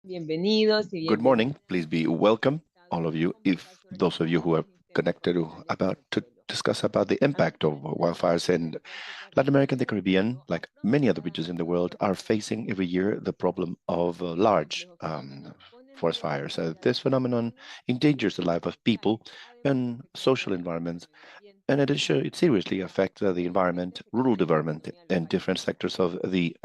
Bienvenidos y Good bienvenidas morning. Please be welcome, all of you, if those of you who are connected about to discuss about the impact of wildfires in Latin America and the Caribbean, like many other regions in the world, are facing every year the problem of large forest fires. This phenomenon endangers the life of people and social environments, and it seriously affects the environment, rural development, and different sectors of the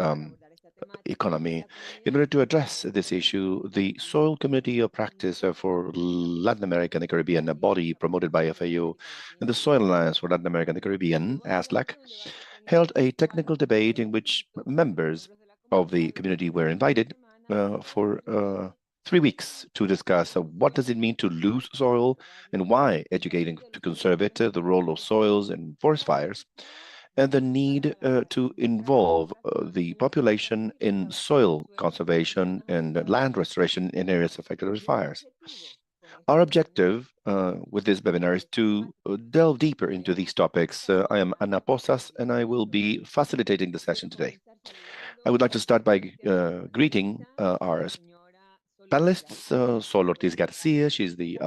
economy. In order to address this issue, the Soil Committee of Practice for Latin America and the Caribbean, a body promoted by FAO, and the Soil Alliance for Latin America and the Caribbean, ASLAC, held a technical debate in which members of the community were invited for 3 weeks to discuss what does it mean to lose soil and why educating to conserve it, the role of soils and forest fires, and the need to involve the population in soil conservation and land restoration in areas affected by fires. Our objective with this webinar is to delve deeper into these topics. I am Ana Posas, and I will be facilitating the session today. I would like to start by greeting our panelists. Sol Ortiz Garcia, she's the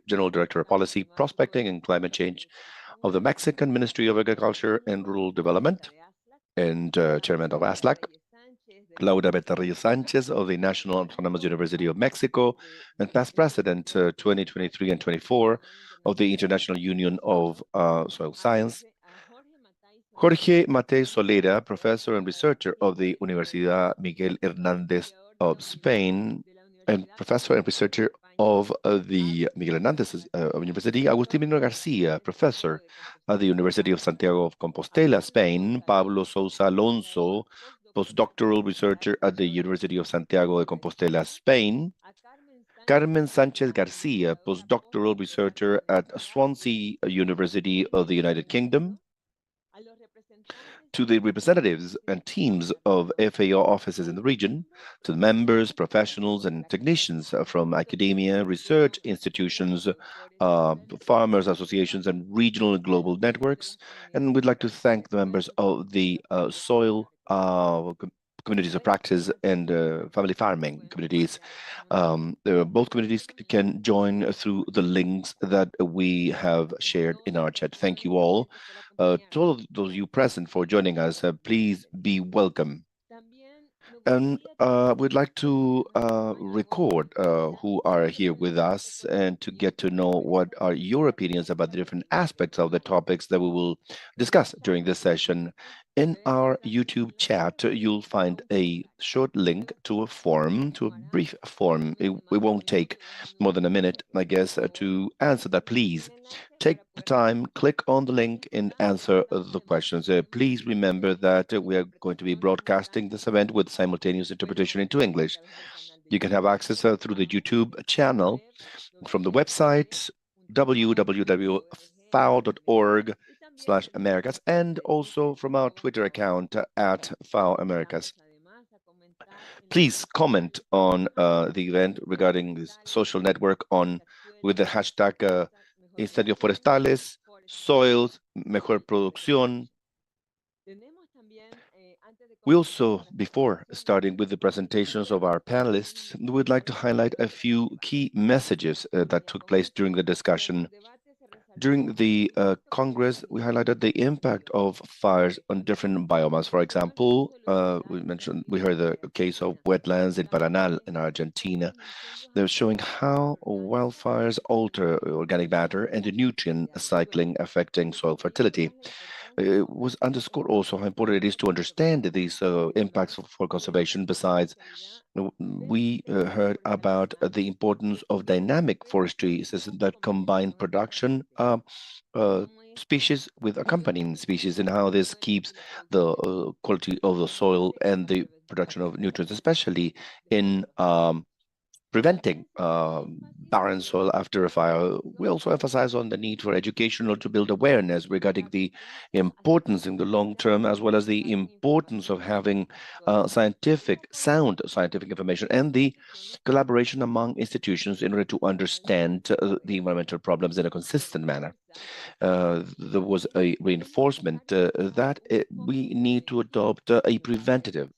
General Director of Policy, Prospecting, and Climate Change of the Mexican Ministry of Agriculture and Rural Development, and Chairman of ASLAC. Laura Betarrillo Sanchez of the National Autonomous University of Mexico, and past president 2023 and 24 of the International Union of Soil Science. Jorge Matei Solera, professor and researcher of the Universidad Miguel Hernández of Spain, and professor and researcher of the Miguel Hernández University. Agustín Mino Garcia, professor at the University of Santiago of Compostela, Spain. Pablo Sousa Alonso, postdoctoral researcher at the University of Santiago de Compostela, Spain. Carmen Sanchez Garcia, postdoctoral researcher at Swansea University of the United Kingdom. To the representatives and teams of FAO offices in the region, to the members, professionals, and technicians from academia, research institutions, farmers associations, and regional and global networks. And we'd like to thank the members of the soil communities of practice and family farming communities. Both communities can join through the links that we have shared in our chat. Thank you all. To all of those of you present for joining us, please be welcome. And we'd like to record who are here with us and to get to know what are your opinions about the different aspects of the topics that we will discuss during this session. In our YouTube chat, you'll find a short link to a form, to a brief form. It won't take more than a minute, I guess, to answer that. Please take the time, click on the link, and answer the questions. Please remember that we are going to be broadcasting this event with simultaneous interpretation into English. You can have access through the YouTube channel from the website www.fao.org/Americas, and also from our Twitter account at FAO Americas. Please comment on the event regarding this social network with the hashtag incendios forestales, soils, mejor producción. We also, before starting with the presentations of our panelists, would like to highlight a few key messages that took place during the discussion. During the Congress, we highlighted the impact of fires on different biomass. For example, we heard the case of wetlands in Paraná in Argentina. They're showing how wildfires alter organic matter and the nutrient cycling affecting soil fertility. It was underscored also how important it is to understand these impacts for conservation. Besides, we heard about the importance of dynamic forestry systems that combine production species with accompanying species, and how this keeps the quality of the soil and the production of nutrients, especially in preventing barren soil after a fire. We also emphasize on the need for education or to build awareness regarding the importance in the long term, as well as the importance of having sound scientific information, and the collaboration among institutions in order to understand the environmental problems in a consistent manner. There was a reinforcement that we need to adopt a preventative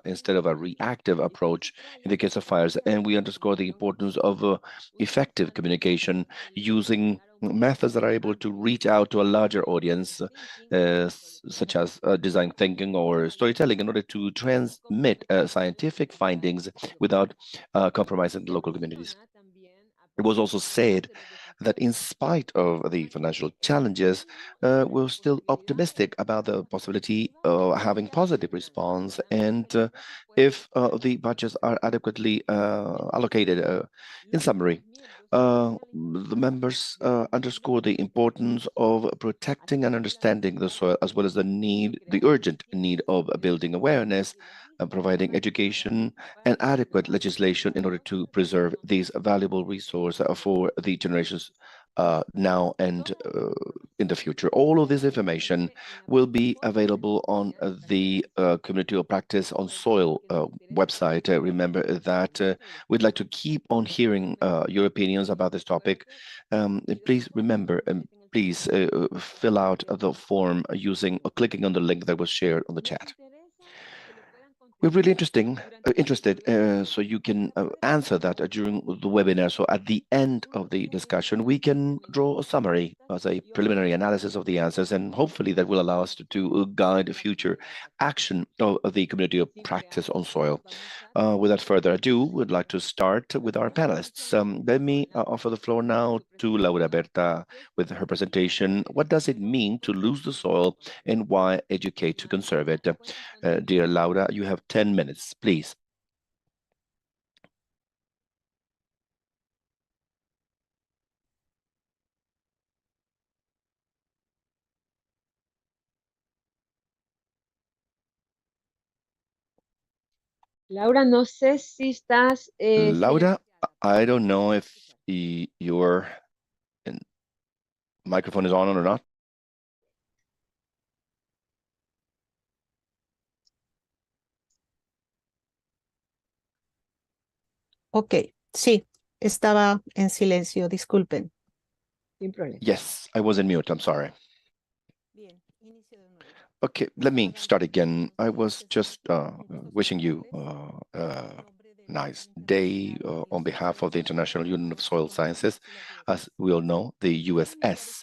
instead of a reactive approach in the case of fires. And we underscore the importance of effective communication using methods that are able to reach out to a larger audience, such as design thinking or storytelling, in order to transmit scientific findings without compromising the local communities. It was also said that in spite of the financial challenges, we're still optimistic about the possibility of having positive response and if the budgets are adequately allocated. In summary, the members underscore the importance of protecting and understanding the soil, as well as the urgent need of building awareness, providing education and adequate legislation in order to preserve these valuable resource for the generations now and in the future. All of this information will be available on the Community of Practice on Soil website. Remember that we'd like to keep on hearing your opinions about this topic. Please remember and please fill out the form using clicking on the link that was shared on the chat. We're really interested, so you can answer that during the webinar. So at the end of the discussion, we can draw a summary as a preliminary analysis of the answers, and hopefully that will allow us to guide future action of the community of practice on soil. Without further ado, we'd like to start with our panelists. Let me offer the floor now to Laura Berta with her presentation. What does it mean to lose the soil and why educate to conserve it? Dear Laura, you have 10 minutes, please. Laura, no sé si estás Laura, silenciada. I don't know if your microphone is on or not. Ok, sí, estaba en silencio, disculpen. Sin problema. Yes, I was in mute, I'm sorry. Bien, inicio de nuevo. Okay, let me start again. I was just wishing you a nice day on behalf of the International Union of Soil Sciences. As we all know, the USS.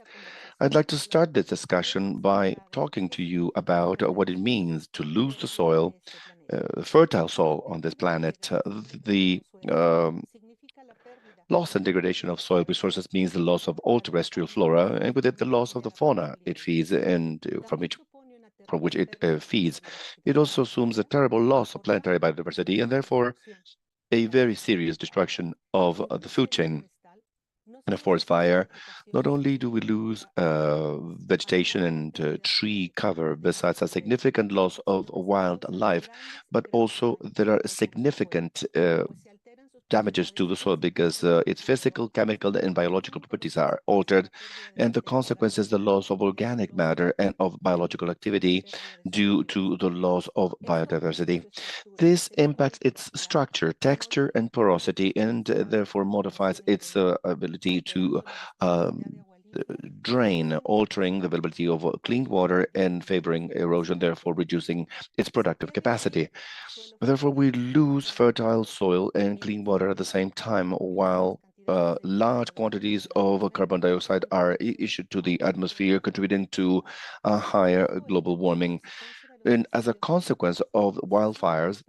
I'd like to start this discussion by talking to you about what it means to lose the soil, fertile soil on this planet. The loss and degradation of soil resources means the loss of all terrestrial flora, and with it the loss of the fauna it feeds and from which it feeds. It also assumes a terrible loss of planetary biodiversity and therefore a very serious destruction of the food chain. In a forest fire, not only do we lose vegetation and tree cover, besides a significant loss of wildlife, but also there are significant damages to the soil because its physical, chemical, and biological properties are altered, and the consequence is the loss of organic matter and of biological activity due to the loss of biodiversity. This impacts its structure, texture, and porosity, and therefore modifies its ability to um, drain, altering the availability of clean water and favoring erosion, therefore reducing its productive capacity. Therefore, we lose fertile soil and clean water at the same time, while large quantities of carbon dioxide are issued to the atmosphere, contributing to a higher global warming. And as a consequence of wildfires,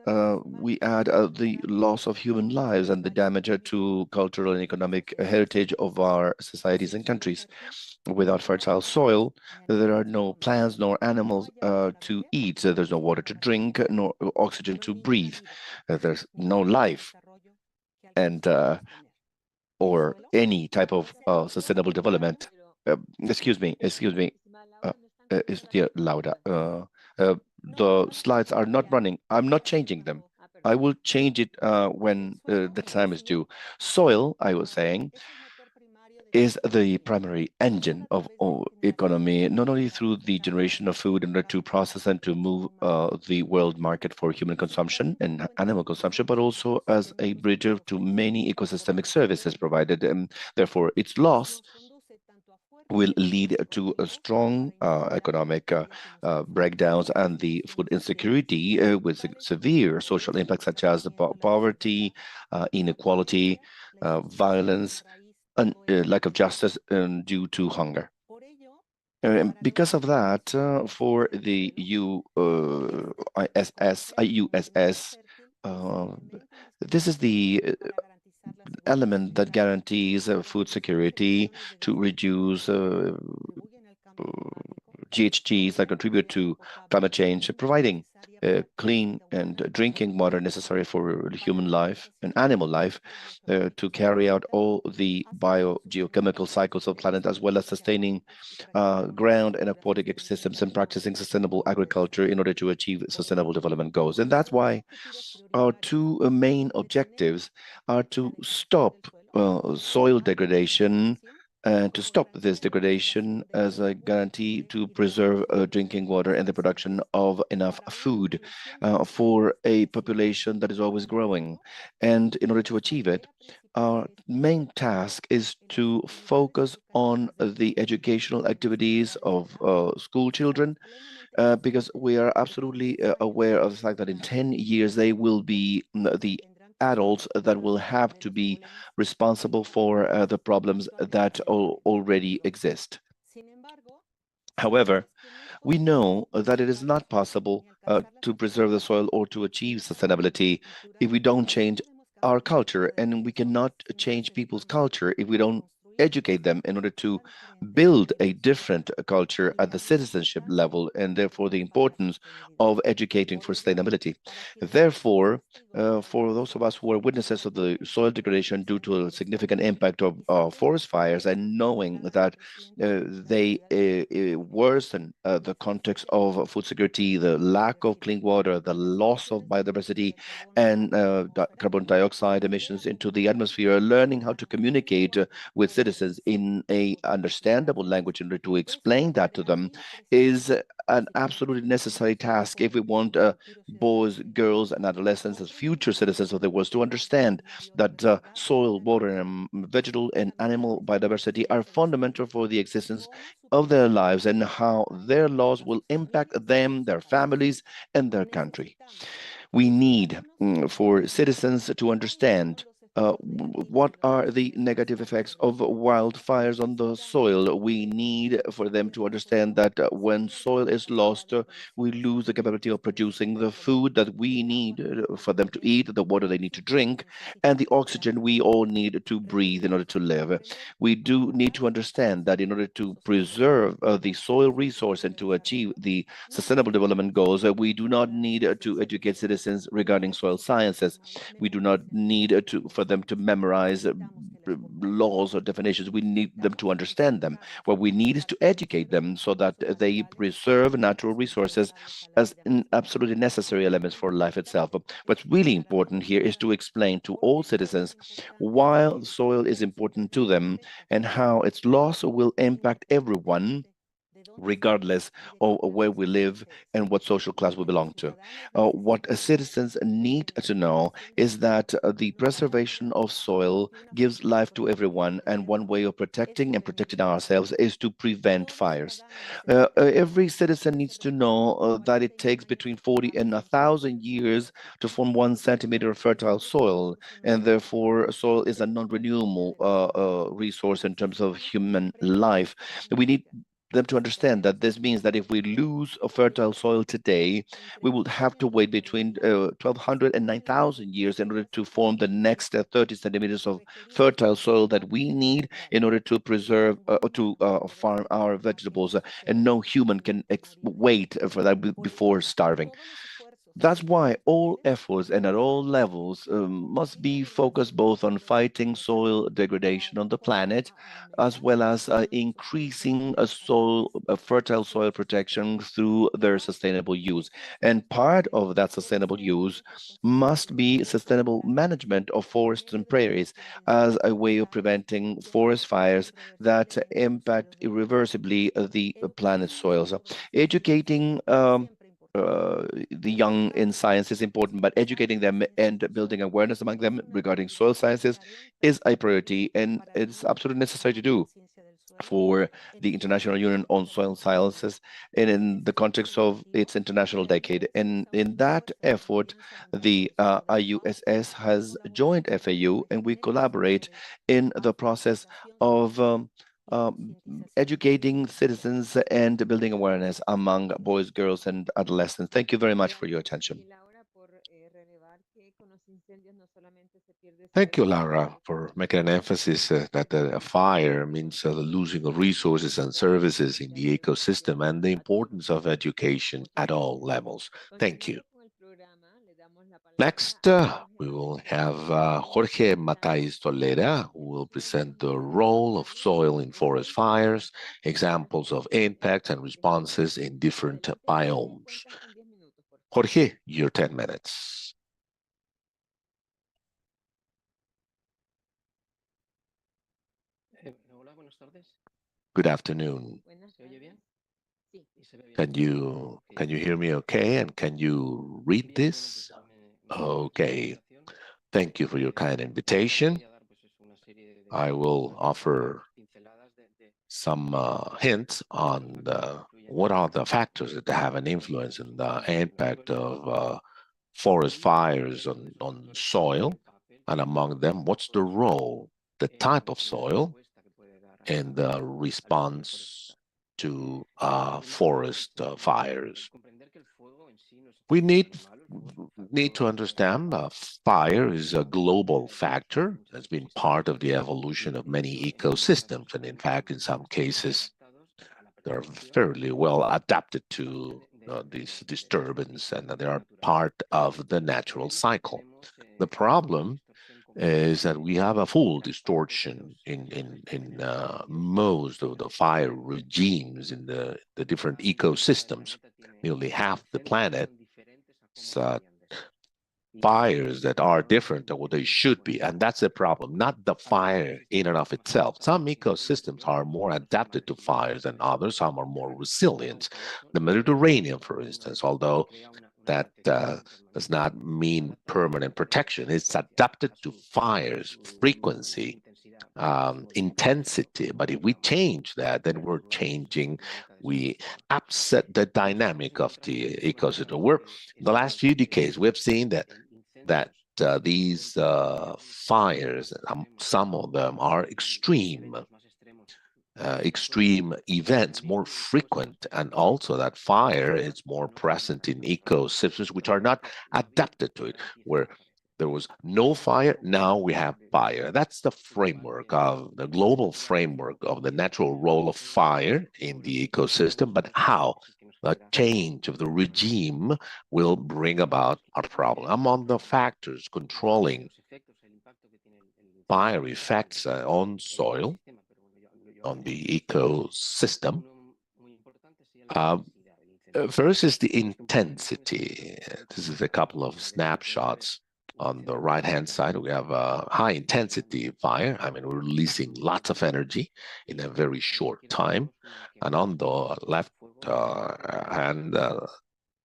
we add the loss of human lives and the damage to cultural and economic heritage of our societies and countries. Without fertile soil, there are no plants nor animals to eat. There's no water to drink, nor oxygen to breathe. There's no life and or any type of sustainable development. Excuse me, is dear Laura. The slides are not running. I'm not changing them. I will change it when the time is due. Soil, I was saying, is the primary engine of economy, not only through the generation of food in order to process and to move the world market for human consumption and animal consumption, but also as a bridge to many ecosystemic services provided. And therefore, its loss will lead to a strong economic breakdowns and the food insecurity with severe social impacts such as the poverty, inequality, violence, and lack of justice due to hunger. Because of that, for the IUSS, uh, this is the element that guarantees food security to reduce GHGs that contribute to climate change, providing clean and drinking water necessary for human life and animal life to carry out all the biogeochemical cycles of the planet, as well as sustaining ground and aquatic ecosystems and practicing sustainable agriculture in order to achieve sustainable development goals. And that's why our two main objectives are to stop soil degradation and to stop this degradation as a guarantee to preserve drinking water and the production of enough food for a population that is always growing. And in order to achieve it, our main task is to focus on the educational activities of school children because we are absolutely aware of the fact that in 10 years they will be the adults that will have to be responsible for the problems that already exist. However, we know that it is not possible to preserve the soil or to achieve sustainability if we don't change our culture, and we cannot change people's culture if we don't educate them in order to build a different culture at the citizenship level, and therefore the importance of educating for sustainability. Therefore, for those of us who are witnesses of the soil degradation due to a significant impact of forest fires, and knowing that they worsen the context of food security, the lack of clean water, the loss of biodiversity, and carbon dioxide emissions into the atmosphere, learning how to communicate with citizens in a understandable language in order to explain that to them is an absolutely necessary task if we want boys, girls, and adolescents as future citizens of the world to understand that soil, water, and vegetal and animal biodiversity are fundamental for the existence of their lives and how their laws will impact them, their families, and their country. We need for citizens to understand what are the negative effects of wildfires on the soil. We need for them to understand that when soil is lost, we lose the capability of producing the food that we need for them to eat, the water they need to drink, and the oxygen we all need to breathe in order to live. We do need to understand that in order to preserve the soil resource and to achieve the sustainable development goals, we do not need to educate citizens regarding soil sciences. We do not need for them to memorize laws or definitions. We need them to understand them. What we need is to educate them so that they preserve natural resources as absolutely necessary elements for life itself. But what's really important here is to explain to all citizens why soil is important to them and how its loss will impact everyone regardless of where we live and what social class we belong to. What citizens need to know is that the preservation of soil gives life to everyone, and one way of protecting ourselves is to prevent fires. Every citizen needs to know that it takes between 40 and 1,000 years to form 1 centimeter of fertile soil, and therefore soil is a non-renewable resource in terms of human life. We need them to understand that this means that if we lose a fertile soil today, we will have to wait between 1,200 and 9,000 years in order to form the next 30 centimeters of fertile soil that we need in order to preserve or to farm our vegetables. And no human can wait for that before starving. That's why all efforts and at all levels must be focused both on fighting soil degradation on the planet, as well as increasing fertile soil protection through their sustainable use. And part of that sustainable use must be sustainable management of forests and prairies as a way of preventing forest fires that impact irreversibly the planet's soils. Educating the young in science is important, but educating them and building awareness among them regarding soil sciences is a priority, and it's absolutely necessary to do. for the International Union on Soil Sciences and in the context of its International Decade. And in that effort, the IUSS has joined FAU, and we collaborate in the process of educating citizens and building awareness among boys, girls, and adolescents. Thank you very much for your attention. Thank you, Laura, for making an emphasis that a fire means the losing of resources and services in the ecosystem and the importance of education at all levels. Thank you. Next, we will have Jorge Matais Tolera, who will present the role of soil in forest fires, examples of impact and responses in different biomes. Jorge, your 10 minutes. Good afternoon. Can you hear me okay? And can you read this? Okay. Thank you for your kind invitation. I will offer some hints on what are the factors that have an influence in the impact of forest fires on soil, and among them, what's the role, the type of soil, and the response to forest fires. We need to understand fire is a global factor that's been part of the evolution of many ecosystems, and in fact, in some cases, they're fairly well adapted to this disturbance, and they are part of the natural cycle. The problem is that we have a full distortion in most of the fire regimes in the different ecosystems. Nearly half the planet fires that are different than what they should be, and that's the problem, not the fire in and of itself. Some ecosystems are more adapted to fires than others, some are more resilient. The Mediterranean, for instance, although that does not mean permanent protection, it's adapted to fires, frequency, intensity. But if we change that, then we're changing, we upset the dynamic of the ecosystem. In the last few decades, we've seen that these fires, some of them are extreme events, more frequent, and also that fire is more present in ecosystems which are not adapted to it, where there was no fire, now we have fire. That's the framework of the global framework of the natural role of fire in the ecosystem, but how the change of the regime will bring about a problem. Among the factors controlling fire effects on soil, on the ecosystem, first is the intensity. This is a couple of snapshots. On the right-hand side, we have a high-intensity fire. I mean, we're releasing lots of energy in a very short time. And on the left hand,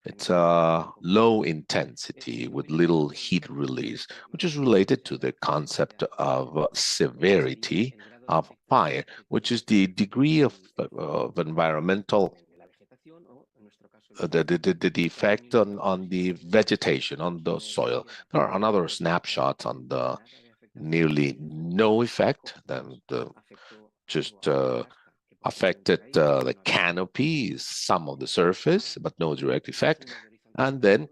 it's a low intensity with little heat release, which is related to the concept of severity of fire, which is the degree of environmental the effect on the vegetation, on the soil. There are another snapshots on the nearly no effect, then just affected the canopy, some of the surface, but no direct effect. And then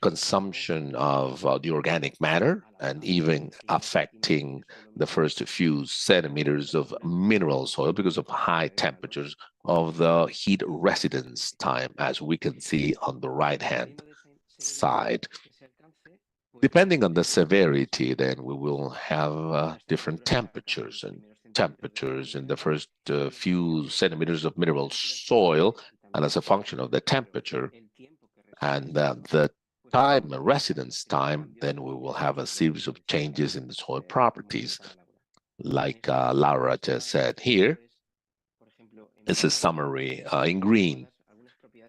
consumption of the organic matter, and even affecting the first few centimeters of mineral soil because of high temperatures of the heat residence time, as we can see on the right-hand side. Depending on the severity, then we will have different temperatures, and temperatures in the first few centimeters of mineral soil, and as a function of the temperature and the time, the residence time, then we will have a series of changes in the soil properties. Like Laura just said here, it's a summary in green.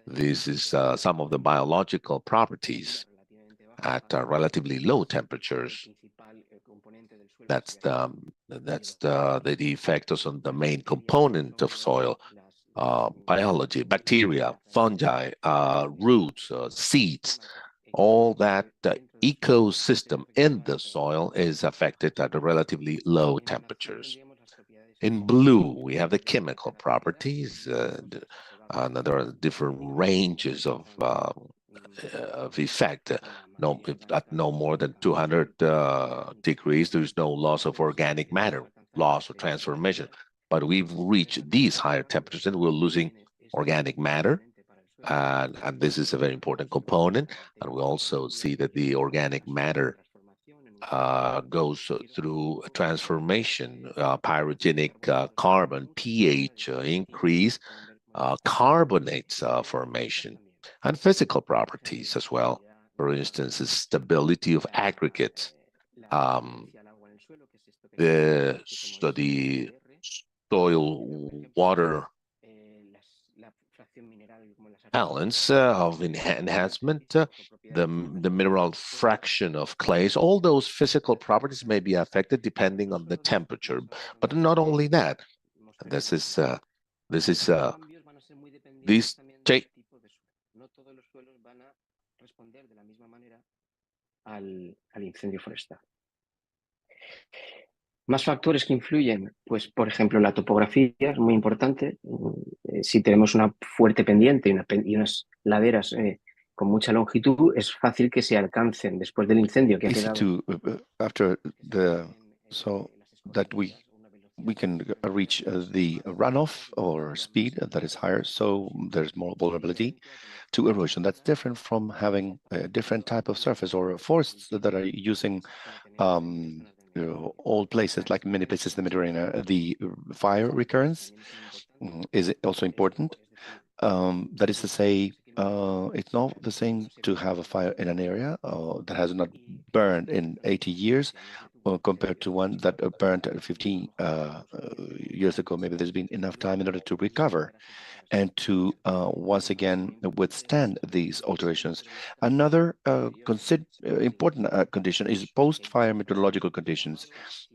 This is some of the biological properties at relatively low temperatures. That's the effects on the main component of soil, biology, bacteria, fungi, roots, seeds. All that ecosystem in the soil is affected at relatively low temperatures. In blue, we have the chemical properties, and there are different ranges of effect. At no more than 200 degrees, there is no loss of organic matter, loss or transformation. But we've reached these higher temperatures and we're losing organic matter. And this is a very important component. And we also see that the organic matter goes through a transformation, pyrogenic carbon, pH increase, carbonates formation, and physical properties as well. For instance, the stability of aggregates, the soil-water balance of enhancement, the mineral fraction of clays, all those physical properties may be affected depending on the temperature. But not only that, these take al incendio forestal. Más factores que influyen, pues por ejemplo la topografía es muy importante. Si tenemos una fuerte pendiente y unas laderas con mucha longitud, es fácil que se alcancen después del incendio que ha quedado. So that we can reach the runoff or speed that is higher, so there's more vulnerability to erosion. That's different from having a different type of surface or forests that are using all places, like many places in the Mediterranean. The fire recurrence is also important. That is to say, it's not the same to have a fire in an area that has not burned in 80 years compared to one that burned 15 years ago. Maybe there's been enough time in order to recover and to once again withstand these alterations. Another important condition is post-fire meteorological conditions.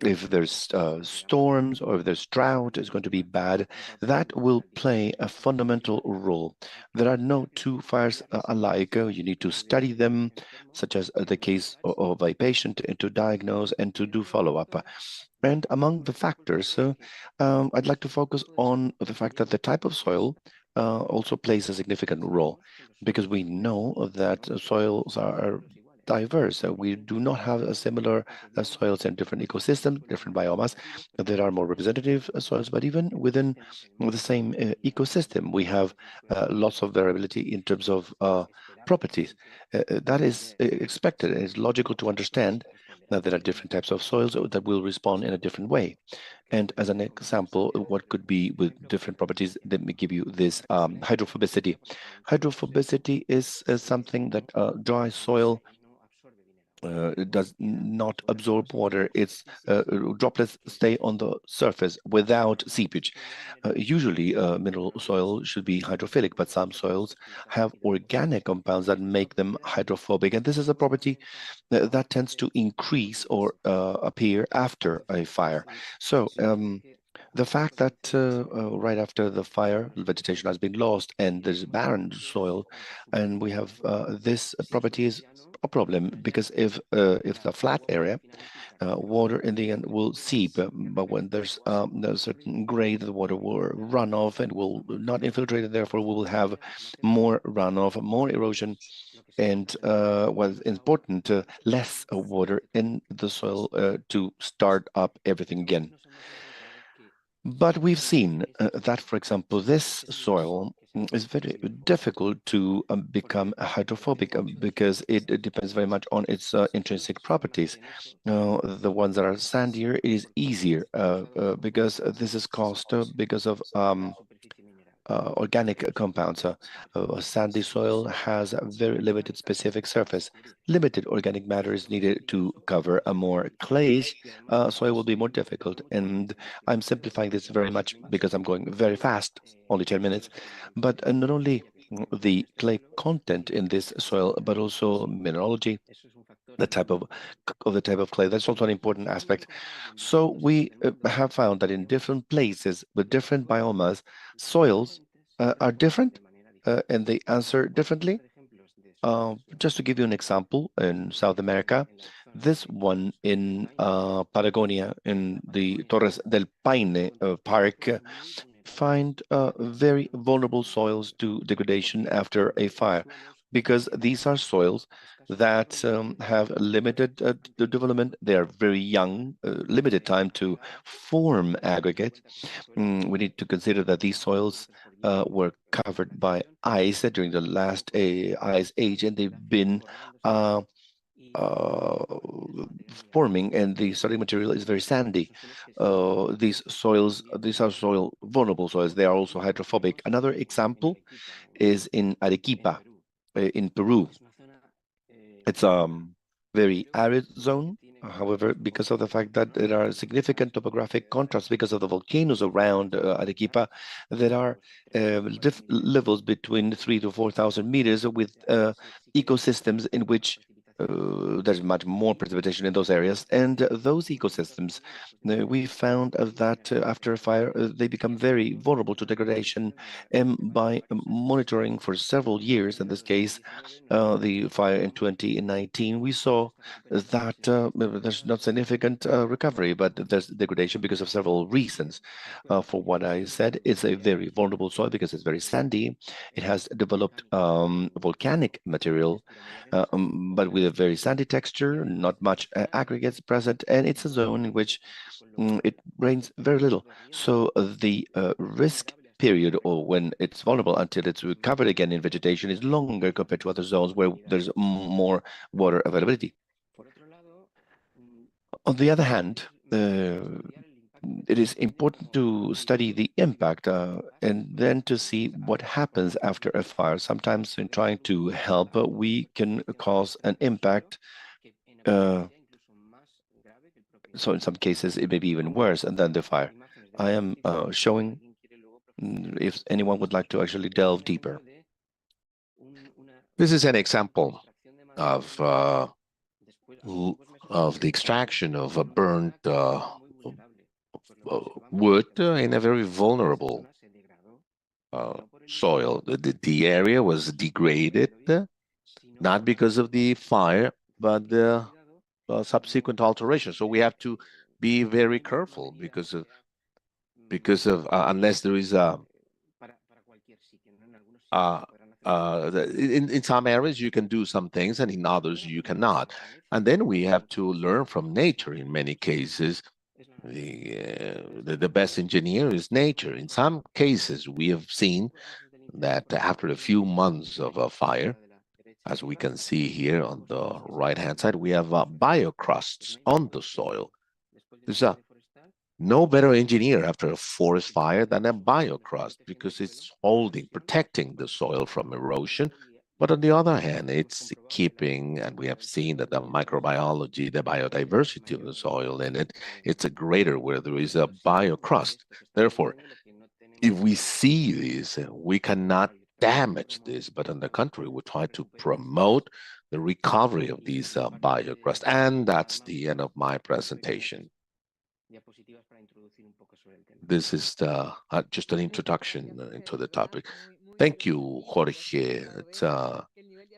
If there's storms or if there's drought, it's going to be bad. That will play a fundamental role. There are no two fires alike. You need to study them, such as the case of a patient, and to diagnose and to do follow-up. And among the factors, I'd like to focus on the fact that the type of soil also plays a significant role, because we know that soils are diverse. We do not have a similar soils in different ecosystems, different biomas. There are more representative soils, but even within the same ecosystem, we have lots of variability in terms of properties. That is expected. It's logical to understand that there are different types of soils that will respond in a different way. And as an example, what could be with different properties, let me give you this hydrophobicity. Hydrophobicity is something that dry soil does not absorb water. Its droplets stay on the surface without seepage. Usually, mineral soil should be hydrophilic, but some soils have organic compounds that make them hydrophobic. And this is a property that tends to increase or appear after a fire. So the fact that right after the fire, vegetation has been lost and there's barren soil, and we have this property is a problem, because if the flat area, water in the end will seep, but when there's a certain grade, the water will run off and will not infiltrate, and therefore we will have more runoff, more erosion, and what's important, less water in the soil to start up everything again. But we've seen that, for example, this soil is very difficult to become hydrophobic because it depends very much on its intrinsic properties. The ones that are sandier is easier because this is caused because of organic compounds. A sandy soil has a very limited specific surface. Limited organic matter is needed to cover. A more clayish soil will be more difficult. And I'm simplifying this very much because I'm going very fast, only 10 minutes. But not only the clay content in this soil, but also mineralogy the type of clay. That's also an important aspect. So we have found that in different places with different biomas, soils are different and they answer differently. Just to give you an example, in South America, this one in Patagonia, in the Torres del Paine Park, find very vulnerable soils to degradation after a fire, because these are soils that have limited development. They are very young, limited time to form aggregate. We need to consider that these soils were covered by ice during the last ice age, and they've been uh, uh, forming, and the starting material is very sandy. These are soil vulnerable soils. They are also hydrophobic. Another example is in Arequipa, in Peru. It's very arid zone. However, because of the fact that there are significant topographic contrasts because of the volcanoes around Arequipa, there are levels between 3 to 4,000 meters with ecosystems in which there's much more precipitation in those areas. And those ecosystems, we found that after a fire, they become very vulnerable to degradation. And by monitoring for several years, in this case, the fire in 2019, we saw that there's not significant recovery, but there's degradation because of several reasons. For what I said, it's a very vulnerable soil because it's very sandy. It has developed volcanic material, but with a very sandy texture, not much aggregates present, and it's a zone in which it rains very little. So the risk period, or when it's vulnerable until it's recovered again in vegetation, is longer compared to other zones where there's more water availability. On the other hand, it is important to study the impact and then to see what happens after a fire. Sometimes in trying to help, we can cause an impact. So in some cases, it may be even worse than the fire. I am showing if anyone would like to actually delve deeper. This is an example of the extraction of a burnt wood in a very vulnerable soil. The area was degraded, not because of the fire, but the subsequent alteration. So we have to be very careful because of unless there is in some areas you can do some things and in others you cannot. And then we have to learn from nature in many cases. The best engineer is nature. In some cases, we have seen that after a few months of a fire, as we can see here on the right-hand side, we have biocrusts on the soil. There's no better engineer after a forest fire than a biocrust because it's holding, protecting the soil from erosion. But on the other hand, it's keeping, and we have seen that the microbiology, the biodiversity of the soil in it, it's a greater where there is a biocrust. Therefore, if we see this, we cannot damage this, but on the contrary, we try to promote the recovery of these biocrust. And that's the end of my presentation. This is just an introduction into the topic. Thank you, Jorge.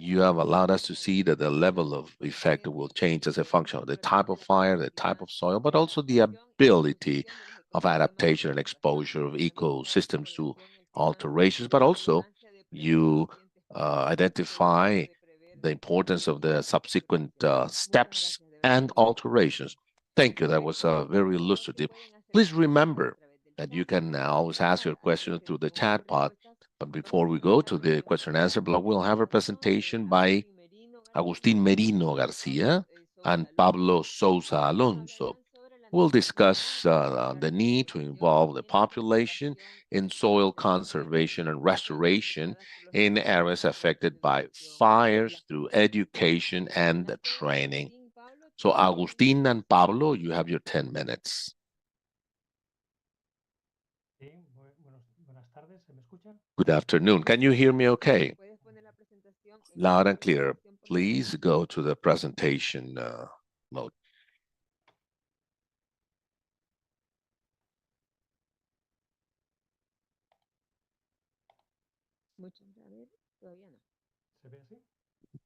You have allowed us to see that the level of effect will change as a function of the type of fire, the type of soil, but also the ability of adaptation and exposure of ecosystems to alterations, but also you identify the importance of the subsequent steps and alterations. Thank you. That was very illustrative. Please remember that you can always ask your question through the chat pod. But before we go to the question and answer block, we'll have a presentation by Agustín Merino Garcia and Pablo Sousa Alonso. We'll discuss the need to involve the population in soil conservation and restoration in areas affected by fires through education and training. So Agustín and Pablo, you have your 10 minutes. Good afternoon. Can you hear me okay? Loud and clear. please go to the presentation mode.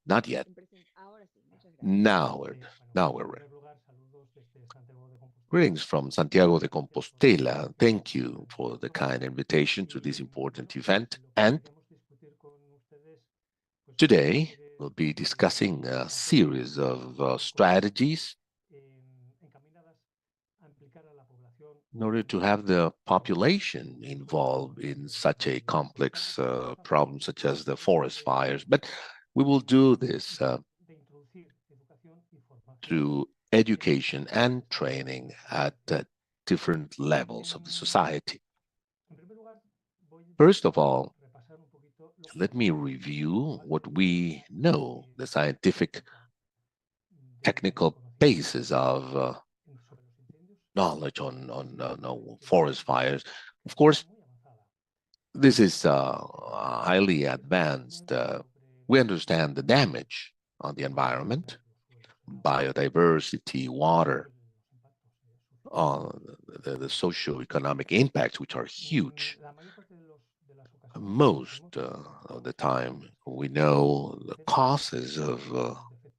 Not yet. Now we're ready. Greetings from Santiago de Compostela. Thank you for the kind invitation to this important event. And today we'll be discussing a series of strategies in order to have the population involved in such a complex problem such as the forest fires. But we will do this through education and training at different levels of the society. First of all, let me review what we know, the scientific technical basis of knowledge on forest fires. Of course, this is highly advanced. We understand the damage on the environment, biodiversity, water, the socio-economic impacts, which are huge. Most of the time, we know the causes of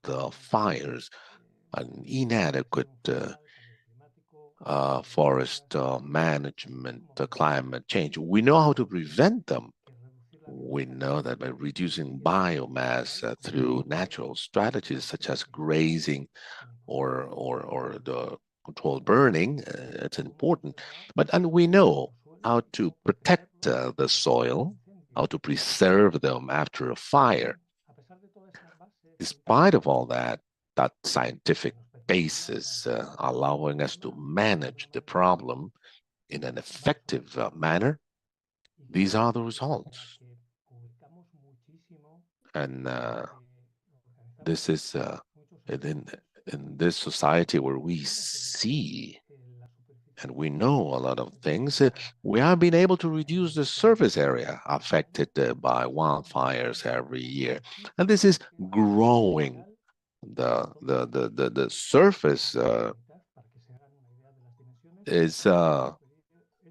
the fires, an inadequate forest management, climate change. We know how to prevent them. We know that by reducing biomass through natural strategies such as grazing or the controlled burning, it's important. And we know how to protect the soil, how to preserve them after a fire. Despite of all that scientific basis allowing us to manage the problem in an effective manner, these are the results. And this is in this society where we see and we know a lot of things, we have been able to reduce the surface area affected by wildfires every year. And this is growing. The surface is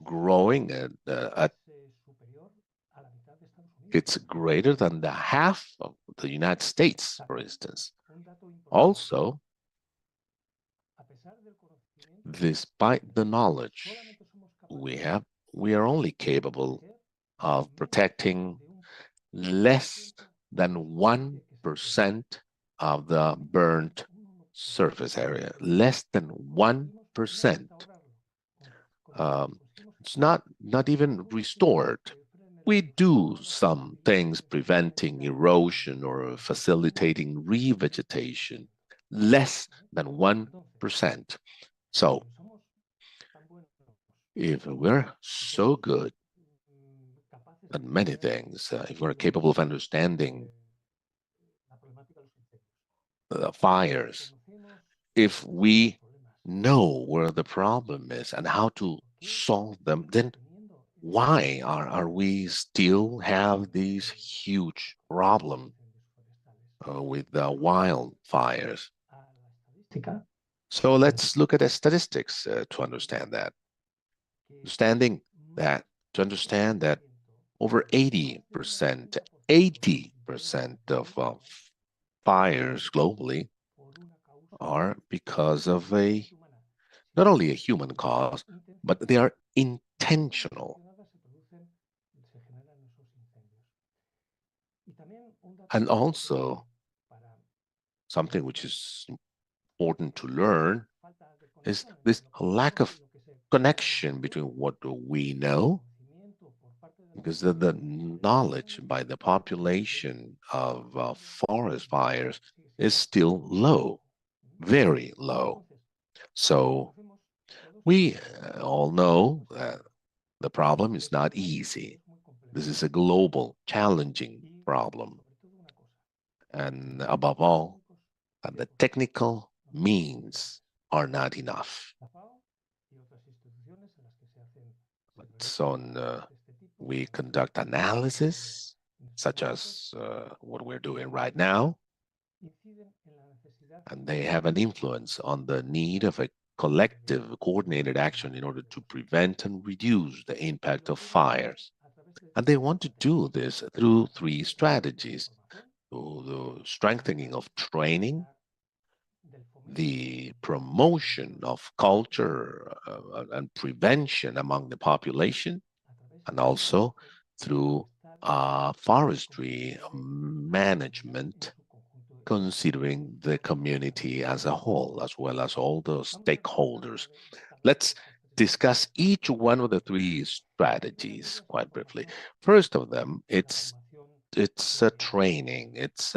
growing at it's greater than the half of the United States, for instance. Also, despite the knowledge we have, we are only capable of protecting less than 1% of the burnt surface area, less than 1%. It's not even restored. We do some things preventing erosion or facilitating revegetation, less than 1%. So, if we're so good at many things, if we're capable of understanding the fires, if we know where the problem is and how to solve them, then why are we still have these huge problem with the wildfires? So let's look at the statistics to understand that. To understand that over 80% of fires globally are because of not only a human cause, but they are intentional. And also, something which is important to learn is this lack of connection between what we know, because the knowledge by the population of forest fires is still low, very low. So we all know that the problem is not easy. This is a global, challenging problem. And above all, the technical means are not enough. So we conduct analysis, such as what we're doing right now, And they have an influence on the need of a collective, coordinated action in order to prevent and reduce the impact of fires. And they want to do this through three strategies: through the strengthening of training, the promotion of culture and prevention among the population, and also through forestry management, considering the community as a whole, as well as all the stakeholders. Let's discuss each one of the three strategies quite briefly. First of them, it's a training. It's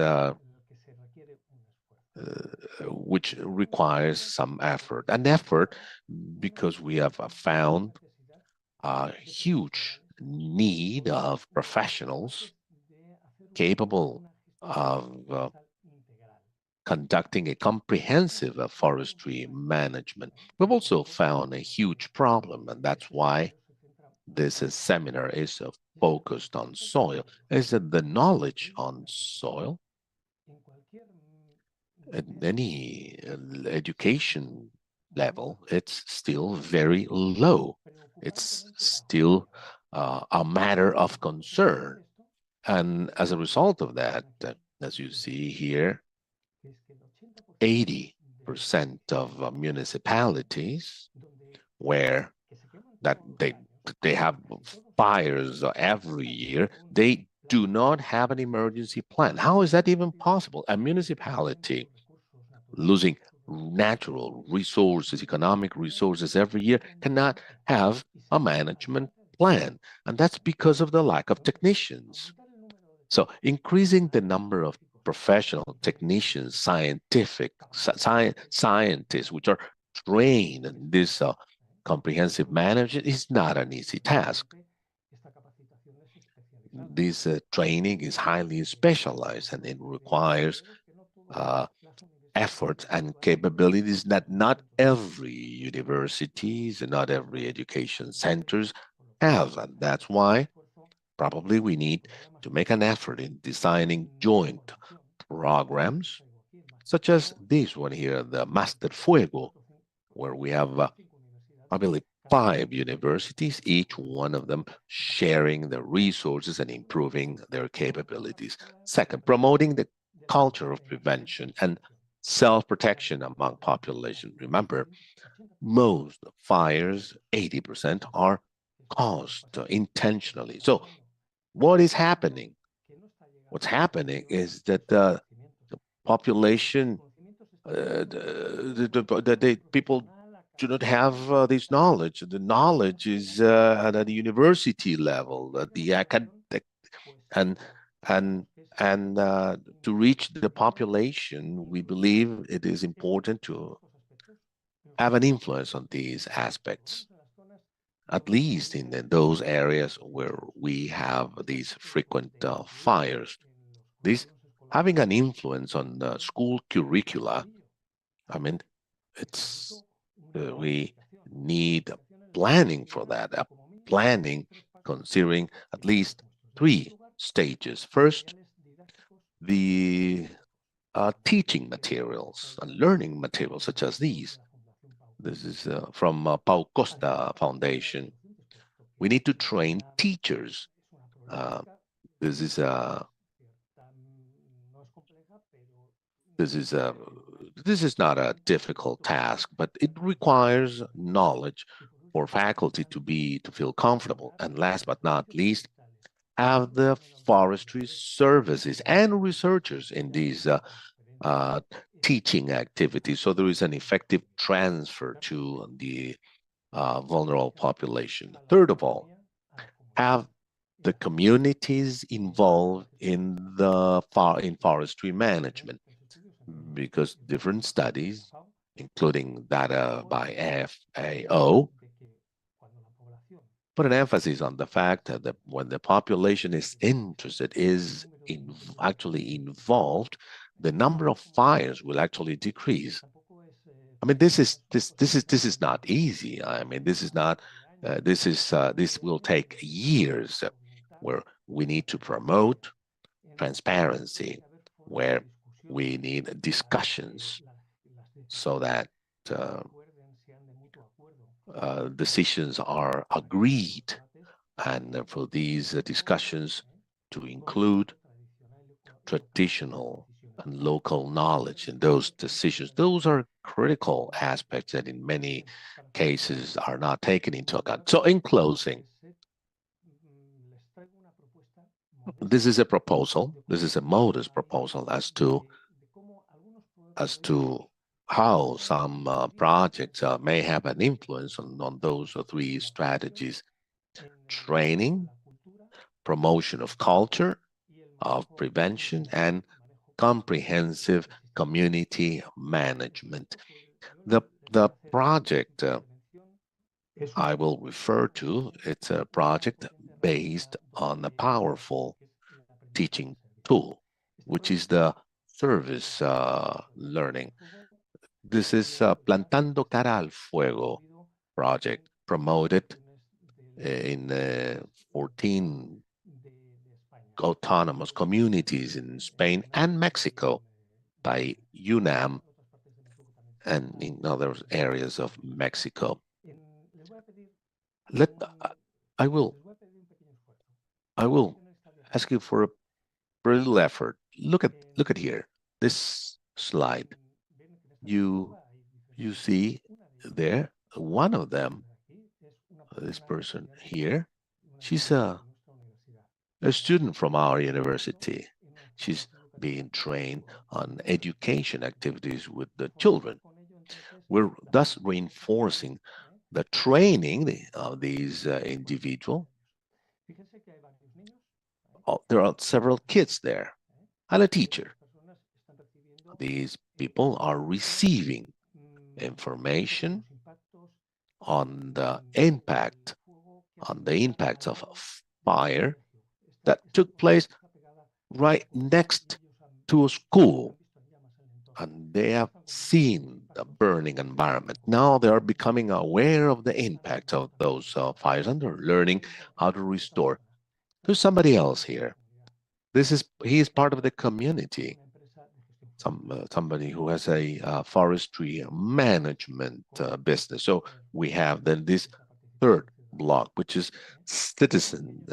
which requires some effort. An effort because we have found a huge need of professionals capable of conducting a comprehensive forestry management. We've also found a huge problem, and that's why this seminar is focused on soil, is that the knowledge on soil at any education level, it's still very low. It's still a matter of concern. And as a result of that, as you see here, 80% of municipalities where that they have fires every year, they do not have an emergency plan. How is that even possible? A municipality losing natural resources, economic resources every year cannot have a management plan. And that's because of the lack of technicians. So increasing the number of professional technicians, scientists, which are trained in this comprehensive management is not an easy task. This training is highly specialized and it requires efforts and capabilities that not every universities and not every education centers have. And that's why probably we need to make an effort in designing joint programs, such as this one here, the Master Fuego, where we have, I believe, 5 universities, each one of them sharing the resources and improving their capabilities. Second, promoting the culture of prevention and self-protection among population. Remember, most fires, 80%, are caused intentionally. So what is happening? What's happening is that the population, people do not have this knowledge. The knowledge is at the university level, at the academic, and and to reach the population, we believe it is important to have an influence on these aspects, at least in those areas where we have these frequent fires. This having an influence on the school curricula, I mean, it's we need planning for that, planning considering at least 3 stages. First, the teaching materials and learning materials such as these. This is from Pau Costa Foundation. We need to train teachers. This is not a difficult task, but it requires knowledge for faculty to feel comfortable. And last but not least, have the forestry services and researchers in these teaching activities, so there is an effective transfer to the vulnerable population. Third of all, have the communities involved in forestry management, because different studies, including data by FAO, put an emphasis on the fact that when the population is interested, is actually involved, the number of fires will actually decrease. I mean, this is not easy. I mean, this is not. This will take years, where we need to promote transparency, where We need discussions so that decisions are agreed, and for these discussions to include traditional and local knowledge in those decisions. Those are critical aspects that in many cases are not taken into account. So in closing, this is a proposal, this is a modest proposal as to how some projects may have an influence on those three strategies: training, promotion of culture, of prevention, and comprehensive community management. The project I will refer to, it's a project based on a powerful teaching tool, which is the service learning. This is Plantando Cara al Fuego project, promoted in 14 autonomous communities in Spain and Mexico by UNAM and in other areas of Mexico. I will ask you for a little effort. Look at here, this slide. You see there one of them, this person here. She's a student from our university. She's being trained on education activities with the children. We're thus reinforcing the training of these individuals. There are several kids there and a teacher. These people are receiving information on the impacts of fire that took place right next to a school, and they have seen the burning environment. Now they are becoming aware of the impact of those fires, and they're learning how to restore. There's somebody else here. He is part of the community. Somebody who has a forestry management business. So we have then this third block, which is citizen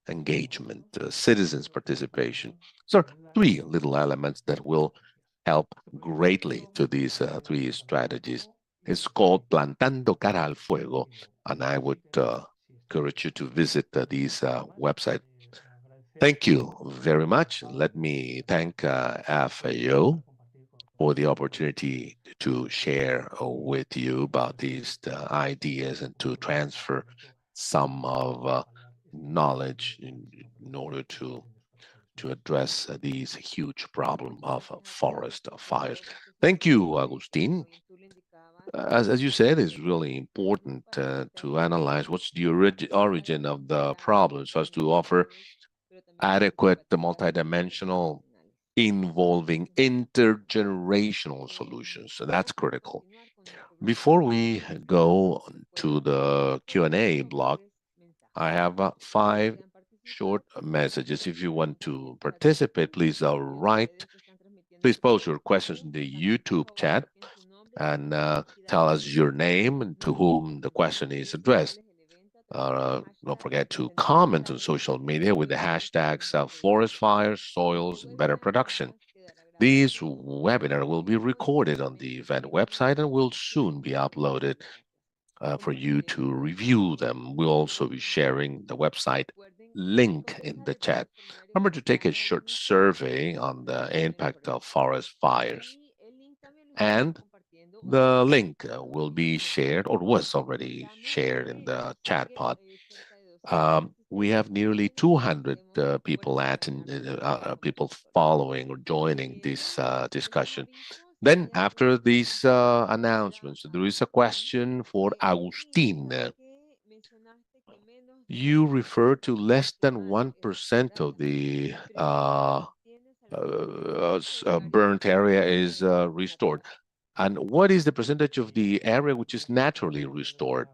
engagement, citizens participation. So three little elements that will help greatly to these three strategies. It's called Plantando Cara al Fuego, and I would encourage you to visit these websites. Thank you very much. Let me thank FAO for the opportunity to share with you about these ideas and to transfer some of knowledge in order to address these huge problem of forest fires. Thank you, Agustin. As you said, it's really important to analyze what's the origin of the problem so as to offer adequate multidimensional involving intergenerational solutions. So that's critical. Before we go to the Q&A block, I have 5 short messages. If you want to participate, please please post your questions in the YouTube chat and tell us your name and to whom the question is addressed. Don't forget to comment on social media with the hashtags forest fires, soils, and better production. This webinar will be recorded on the event website and will soon be uploaded for you to review them. We'll also be sharing the website link in the chat. Remember to take a short survey on the impact of forest fires. And the link will be shared, or was already shared in the chat pod. We have nearly 200 people people following or joining this discussion. Then, after these announcements, there is a question for Agustin. You refer to less than 1% of the burnt area is restored. And what is the percentage of the area which is naturally restored?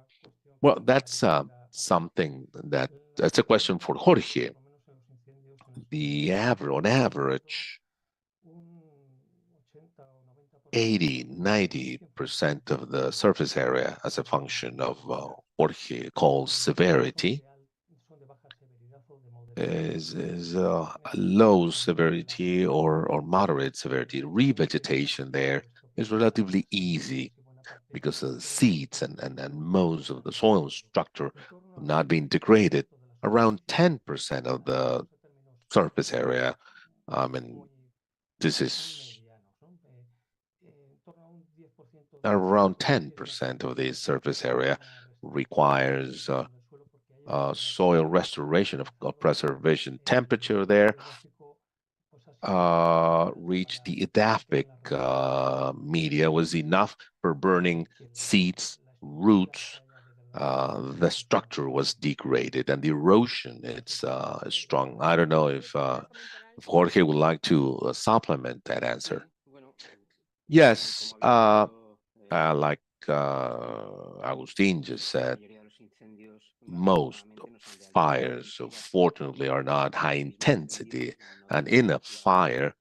Well, that's something that's a question for Jorge. On average, 80–90% of the surface area as a function of Jorge calls severity is a low severity or moderate severity. Revegetation there is relatively easy because the seeds and most of the soil structure have not been degraded. Around 10% of the surface area, and this is around 10% of the surface area requires soil restoration of preservation. Temperature there reached the edaphic media was enough for burning seeds, roots. The structure was degraded and the erosion it's strong. I don't know if Jorge would like to supplement that answer. Yes, like Agustin just said, most fires, fortunately, are not high intensity. And in a fire,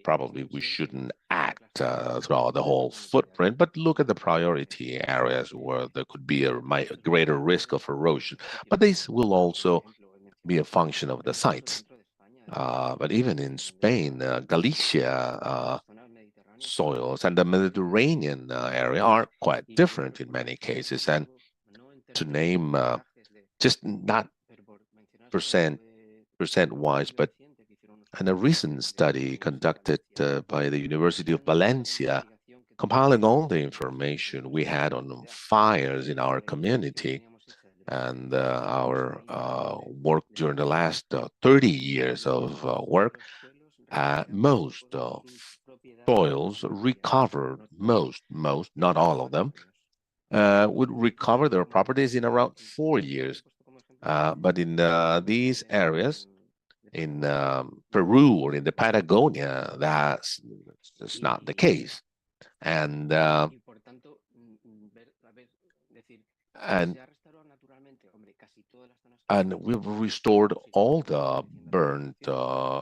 probably we shouldn't act throughout the whole footprint, but look at the priority areas where there could be a greater risk of erosion. But this will also be a function of the sites. But even in Spain, Galicia soils and the Mediterranean area are quite different in many cases. And to name just not percent-wise, but in a recent study conducted by the University of Valencia, compiling all the information we had on fires in our community and our work during the last 30 years of work, most soils recovered, most, not all of them, would recover their properties in around 4 years. But in these areas, in Peru or in the Patagonia, that's not the case. And we've restored all the burnt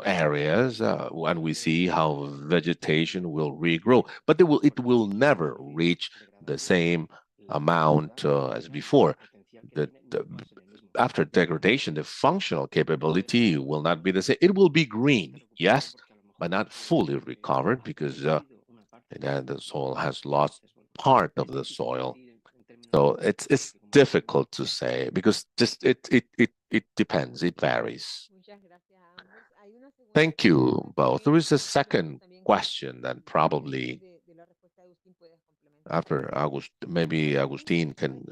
areas, and we see how vegetation will regrow. But it will never reach the same amount as before. After degradation, the functional capability will not be the same. It will be green, yes, but not fully recovered because the soil has lost part of the soil. So it's difficult to say because just it depends, it varies. Thank you both. There is a second question that probably after maybe Agustin can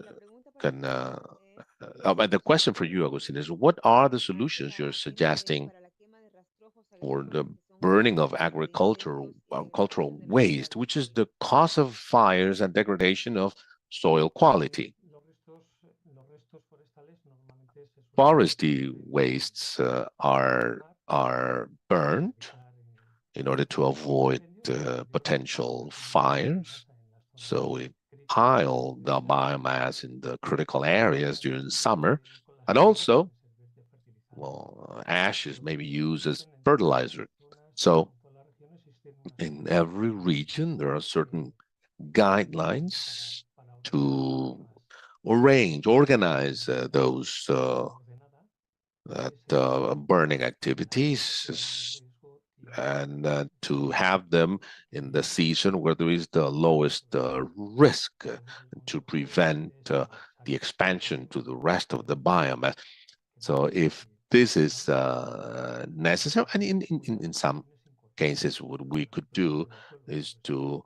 but the question for you, Agustin, is what are the solutions you're suggesting for the burning of agricultural waste, which is the cause of fires and degradation of soil quality? Forestry wastes are burned in order to avoid potential fires. So we pile the biomass in the critical areas during summer, and also, well, ashes may be used as fertilizer. So in every region, there are certain guidelines to organize those burning activities and to have them in the season where there is the lowest risk to prevent the expansion to the rest of the biomass. So if this is necessary, and in some cases, what we could do is to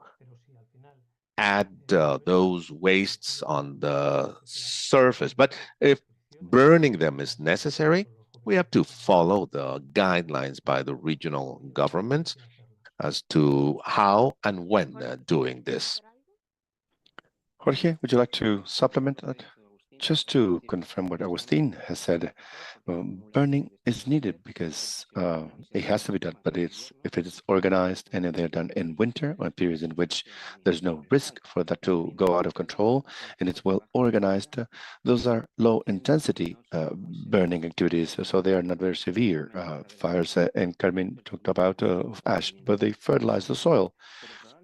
add those wastes on the surface. But if burning them is necessary, we have to follow the guidelines by the regional governments as to how and when doing this. Jorge, would you like to supplement that? Just to confirm what Agustin has said, burning is needed because it has to be done, but if it is organized and if they're done in winter or periods in which there's no risk for that to go out of control and it's well organized, those are low intensity burning activities, so they are not very severe fires. And Carmen talked about ash, but they fertilize the soil.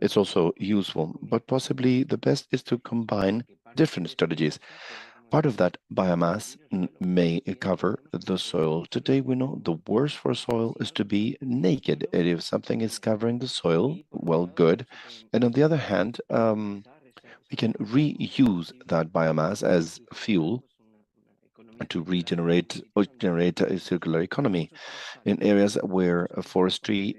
It's also useful, but possibly the best is to combine different strategies. Part of that biomass may cover the soil. Today, we know the worst for soil is to be naked. And if something is covering the soil, well, good. And on the other hand, we can reuse that biomass as fuel to regenerate or generate a circular economy in areas where forestry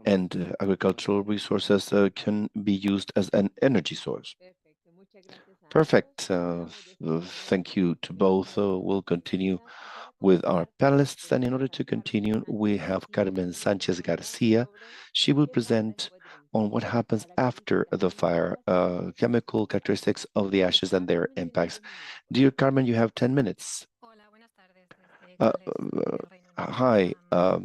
and agricultural resources can be used as an energy source. Perfect. Thank you to both. We'll continue with our panelists. And in order to continue, we have Carmen Sanchez Garcia. She will present on what happens after the fire, chemical characteristics of the ashes and their impacts. Dear Carmen, you have 10 minutes. Hi,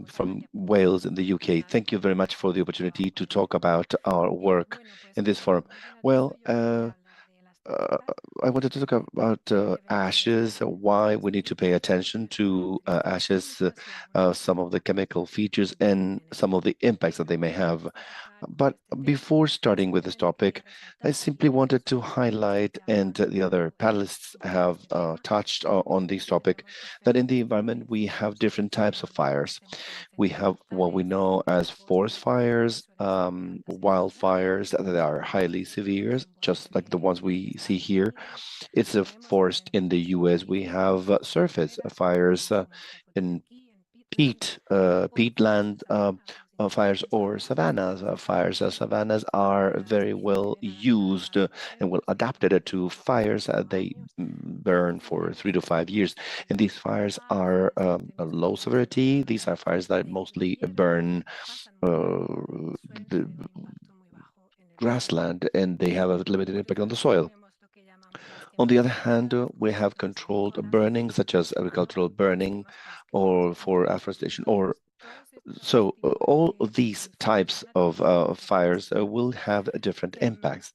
from Wales in the UK. Thank you very much for the opportunity to talk about our work in this forum. Well, uh, I wanted to talk about ashes, why we need to pay attention to ashes, some of the chemical features, and some of the impacts that they may have. But before starting with this topic, I simply wanted to highlight, and the other panelists have touched on this topic, that in the environment we have different types of fires. We have what we know as forest fires, wildfires that are highly severe, just like the ones we see here. It's a forest in the US. We have surface fires in peatland fires or savannas fires. Savannas are very well used and well adapted to fires. They burn for 3 to 5 years, and these fires are a low severity. These are fires that mostly burn the grassland, and they have a limited impact on the soil. On the other hand, we have controlled burning, such as agricultural burning or for afforestation, or so all of these types of fires will have different impacts.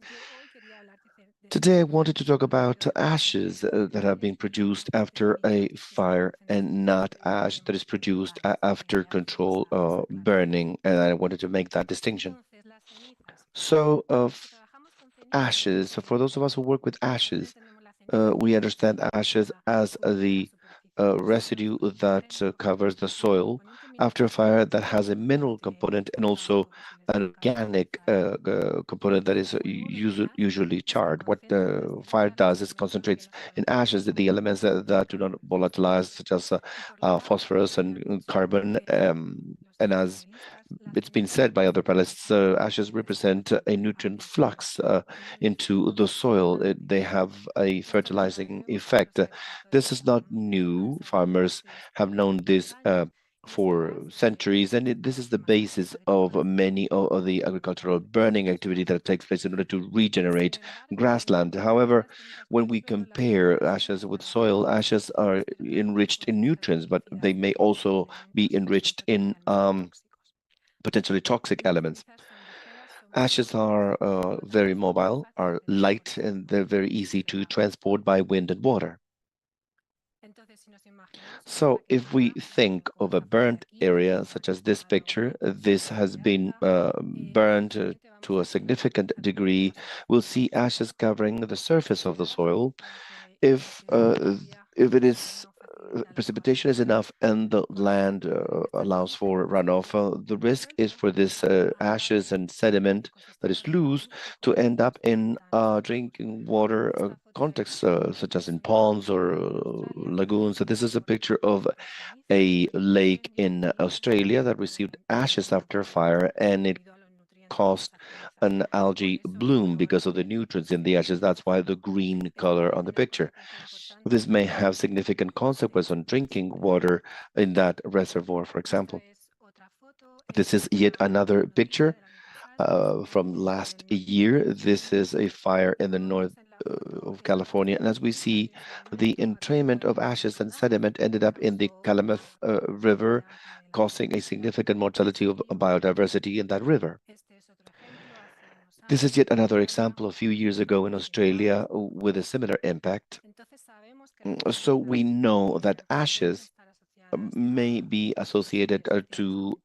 Today, I wanted to talk about ashes that have been produced after a fire and not ash that is produced after control burning, and I wanted to make that distinction. So, ashes, for those of us who work with ashes, we understand ashes as the residue that covers the soil after a fire that has a mineral component and also an organic component that is usually charred. What the fire does is concentrates in ashes the elements that do not volatilize, such as phosphorus and carbon. And as it's been said by other panelists, ashes represent a nutrient flux into the soil. They have a fertilizing effect. This is not new. Farmers have known this for centuries, and this is the basis of many of the agricultural burning activity that takes place in order to regenerate grassland. However, when we compare ashes with soil, ashes are enriched in nutrients, but they may also be enriched in potentially toxic elements. Ashes are very mobile, are light, and they're very easy to transport by wind and water. So if we think of a burnt area, such as this picture, this has been burned to a significant degree. We'll see ashes covering the surface of the soil. If it is precipitation is enough and the land allows for runoff, the risk is for this ashes and sediment that is loose to end up in drinking water contexts, such as in ponds or lagoons. So this is a picture of a lake in Australia that received ashes after a fire, and it caused an algae bloom because of the nutrients in the ashes. That's why the green color on the picture. This may have significant consequence on drinking water in that reservoir, for example. This is yet another picture from last year. This is a fire in the north of California. And as we see, the entrainment of ashes and sediment ended up in the Calumet River, causing a significant mortality of biodiversity in that river. This is yet another example a few years ago in Australia with a similar impact. So we know that ashes may be associated to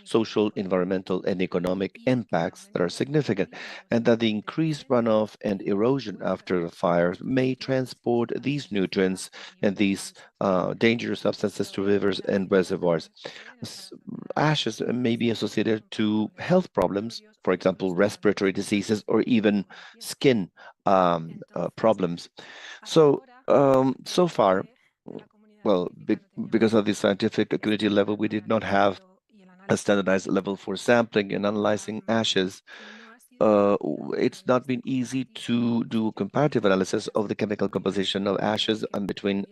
social, environmental, and economic impacts that are significant, and that the increased runoff and erosion after the fires may transport these nutrients and these dangerous substances to rivers and reservoirs. Ashes may be associated to health problems, for example, respiratory diseases or even skin problems. So far, well, because of the scientific community level, we did not have a standardized level for sampling and analyzing ashes. It's not been easy to do comparative analysis of the chemical composition of ashes and between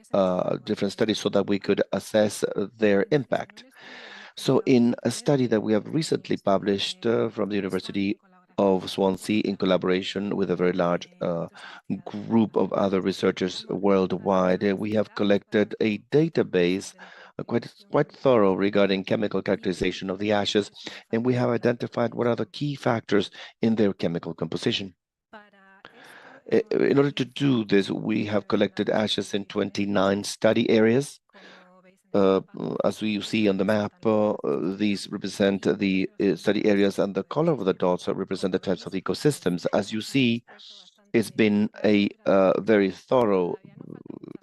different studies so that we could assess their impact. So in a study that we have recently published from the University of Swansea in collaboration with a very large group of other researchers worldwide, we have collected a database quite thorough regarding chemical characterization of the ashes, and we have identified what are the key factors in their chemical composition. In order to do this, we have collected ashes in 29 study areas. As we see on the map, these represent the study areas, and the color of the dots represent the types of ecosystems. As you see, it's been a very thorough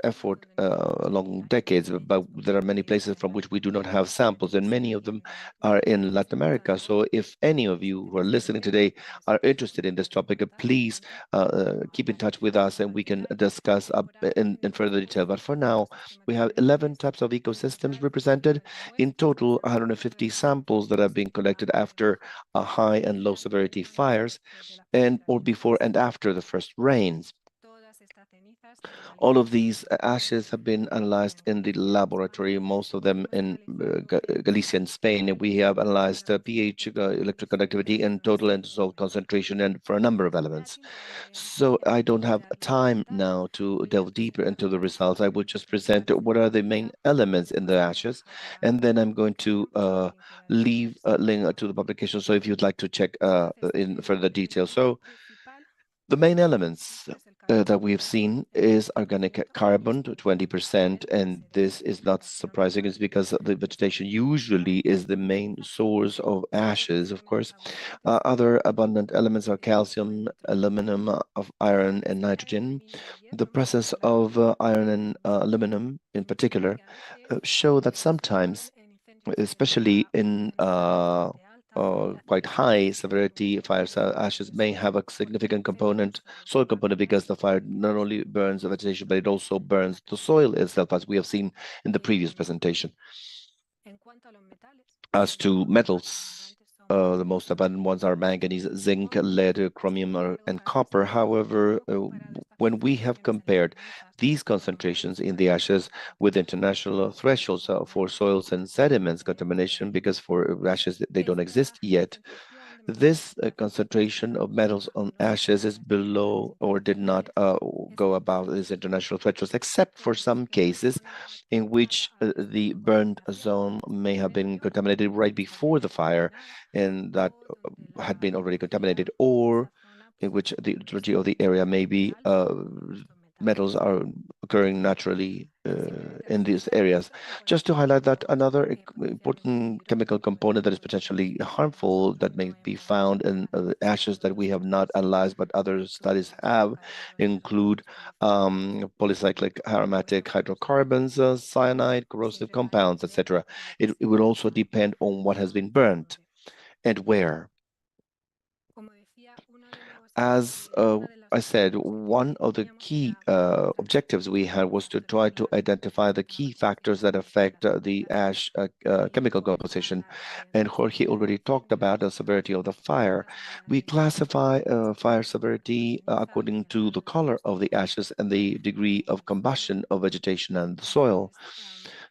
effort along decades, but there are many places from which we do not have samples, and many of them are in Latin America. So if any of you who are listening today are interested in this topic, please keep in touch with us and we can discuss in further detail. But for now, we have 11 types of ecosystems represented. In total, 150 samples that have been collected after high and low severity fires or before and after the first rains. All of these ashes have been analyzed in the laboratory, most of them in Galicia and Spain. And we have analyzed pH, electric conductivity, and total and dissolved concentration, and for a number of elements. So I don't have time now to delve deeper into the results. I will just present what are the main elements in the ashes, and then I'm going to leave a link to the publication. So if you'd like to check in further detail. So the main elements that we have seen is organic carbon to 20%, and this is not surprising. It's because the vegetation usually is the main source of ashes, of course. Other abundant elements are calcium, aluminum, of iron, and nitrogen. The presence of iron and aluminum in particular show that sometimes, especially in quite high severity fires, ashes may have a significant soil component, because the fire not only burns the vegetation, but it also burns the soil itself, as we have seen in the previous presentation. As to metals, the most abundant ones are manganese, zinc, lead, chromium, and copper. However, when we have compared these concentrations in the ashes with international thresholds for soils and sediments contamination, because for ashes they don't exist yet, this concentration of metals on ashes is below or did not go above these international thresholds, except for some cases in which the burned zone may have been contaminated right before the fire, and that had been already contaminated, or in which the majority of the area may be metals are occurring naturally in these areas. Just to highlight that another important chemical component that is potentially harmful that may be found in ashes that we have not analyzed but other studies have include polycyclic aromatic hydrocarbons, cyanide, corrosive compounds, etc. It would also depend on what has been burnt and where. As I said, one of the key objectives we had was to try to identify the key factors that affect the ash chemical composition. And Jorge already talked about the severity of the fire. We classify fire severity according to the color of the ashes and the degree of combustion of vegetation and the soil.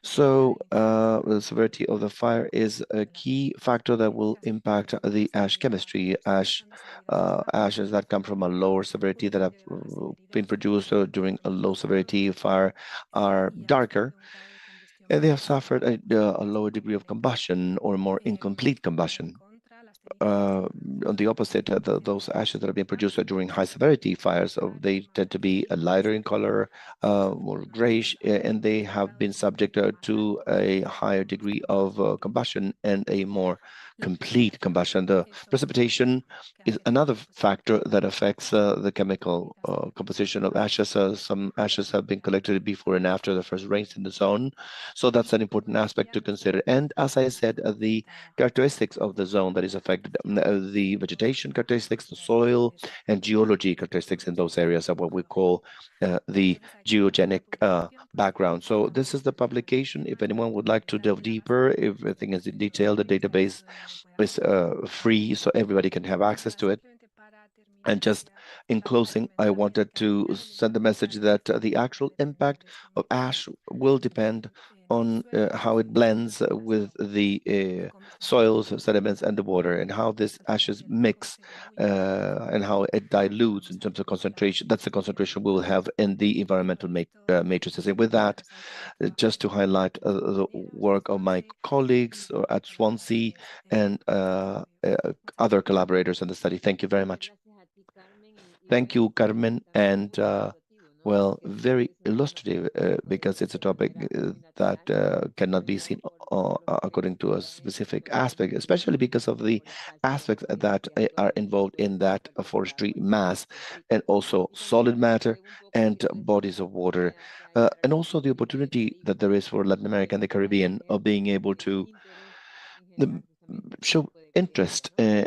So the severity of the fire is a key factor that will impact the ash chemistry. Ashes that come from a lower severity that have been produced during a low severity fire are darker, and they have suffered a lower degree of combustion or more incomplete combustion. on the opposite, those ashes that are being produced during high severity fires, they tend to be lighter in color, more grayish, and they have been subject to a higher degree of combustion and a more complete combustion. The precipitation is another factor that affects the chemical composition of ashes. Some ashes have been collected before and after the first rains in the zone, so that's an important aspect to consider. And as I said, the characteristics of the zone that is affected, the vegetation characteristics, the soil and geology characteristics in those areas are what we call the geogenic background. So this is the publication. If anyone would like to delve deeper, everything is in detail. The database is free, so everybody can have access to it. And just in closing, I wanted to send the message that the actual impact of ash will depend on how it blends with the soils, sediments, and the water, and how these ashes mix and how it dilutes in terms of concentration. That's the concentration we will have in the environmental matrices. And with that, just to highlight the work of my colleagues at Swansea and other collaborators in the study. Thank you very much. Thank you, Carmen, and well, very illustrative because it's a topic that cannot be seen according to a specific aspect, especially because of the aspects that are involved in that forestry mass and also solid matter and bodies of water, and also the opportunity that there is for Latin America and the Caribbean of being able to show interest in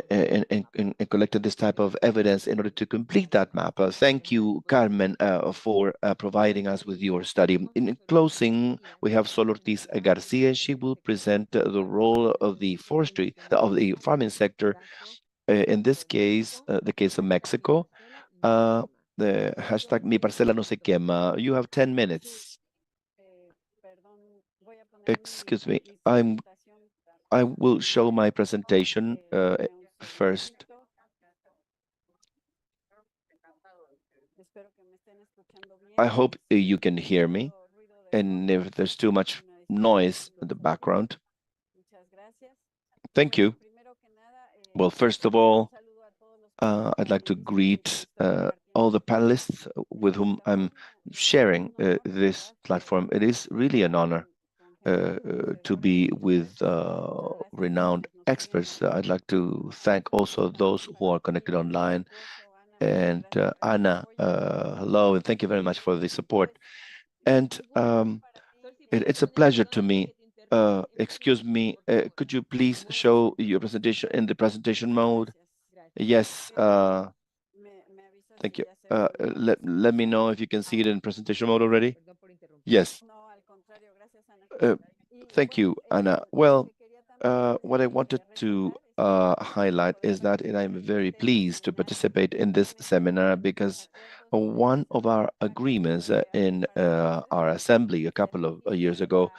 collecting this type of evidence in order to complete that map. Thank you, Carmen, for providing us with your study. In closing, we have Sol Ortiz Garcia. She will present the role of the forestry, of the farming sector, in this case, the case of Mexico. The hashtag Mi Parcela No Se Quema. You have 10 minutes. Excuse me, I will show my presentation first. I hope you can hear me, and if there's too much noise in the background. Thank you. Well, first of all, I'd like to greet all the panelists with whom I'm sharing this platform. It is really an honor to be with renowned experts. I'd like to thank also those who are connected online. And Anna, hello, and thank you very much for the support. And it's a pleasure to me. Excuse me, could you please show your presentation in the presentation mode? Yes, thank you. Let me know if you can see it in presentation mode already. Yes. Thank you, Anna. Well, what I wanted to highlight is that I'm very pleased to participate in this seminar because one of our agreements in our assembly a couple of years ago,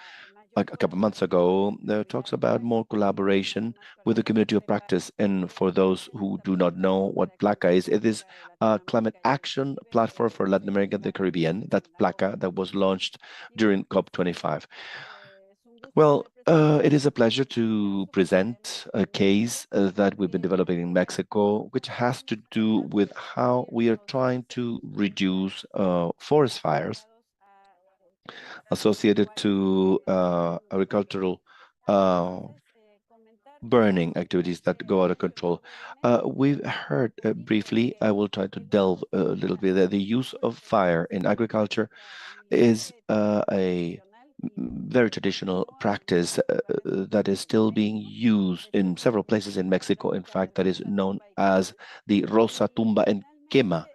a couple months ago, talks about more collaboration with the community of practice. And for those who do not know what PLACA is, it is a climate action platform for Latin America and the Caribbean. That's PLACA that was launched during COP25. Well, it is a pleasure to present a case that we've been developing in Mexico, which has to do with how we are trying to reduce forest fires associated to agricultural burning activities that go out of control. We've heard briefly, I will try to delve a little bit, that the use of fire in agriculture is a very traditional practice that is still being used in several places in Mexico. In fact, that is known as the Rosa, Tumba, and Quema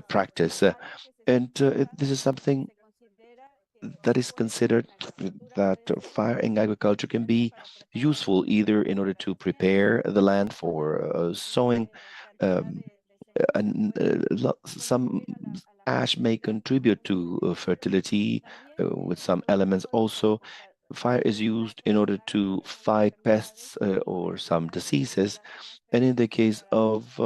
practice. This is something that is considered that fire in agriculture can be useful either in order to prepare the land for sowing, and some ash may contribute to fertility with some elements. Also, fire is used in order to fight pests or some diseases, and in the case of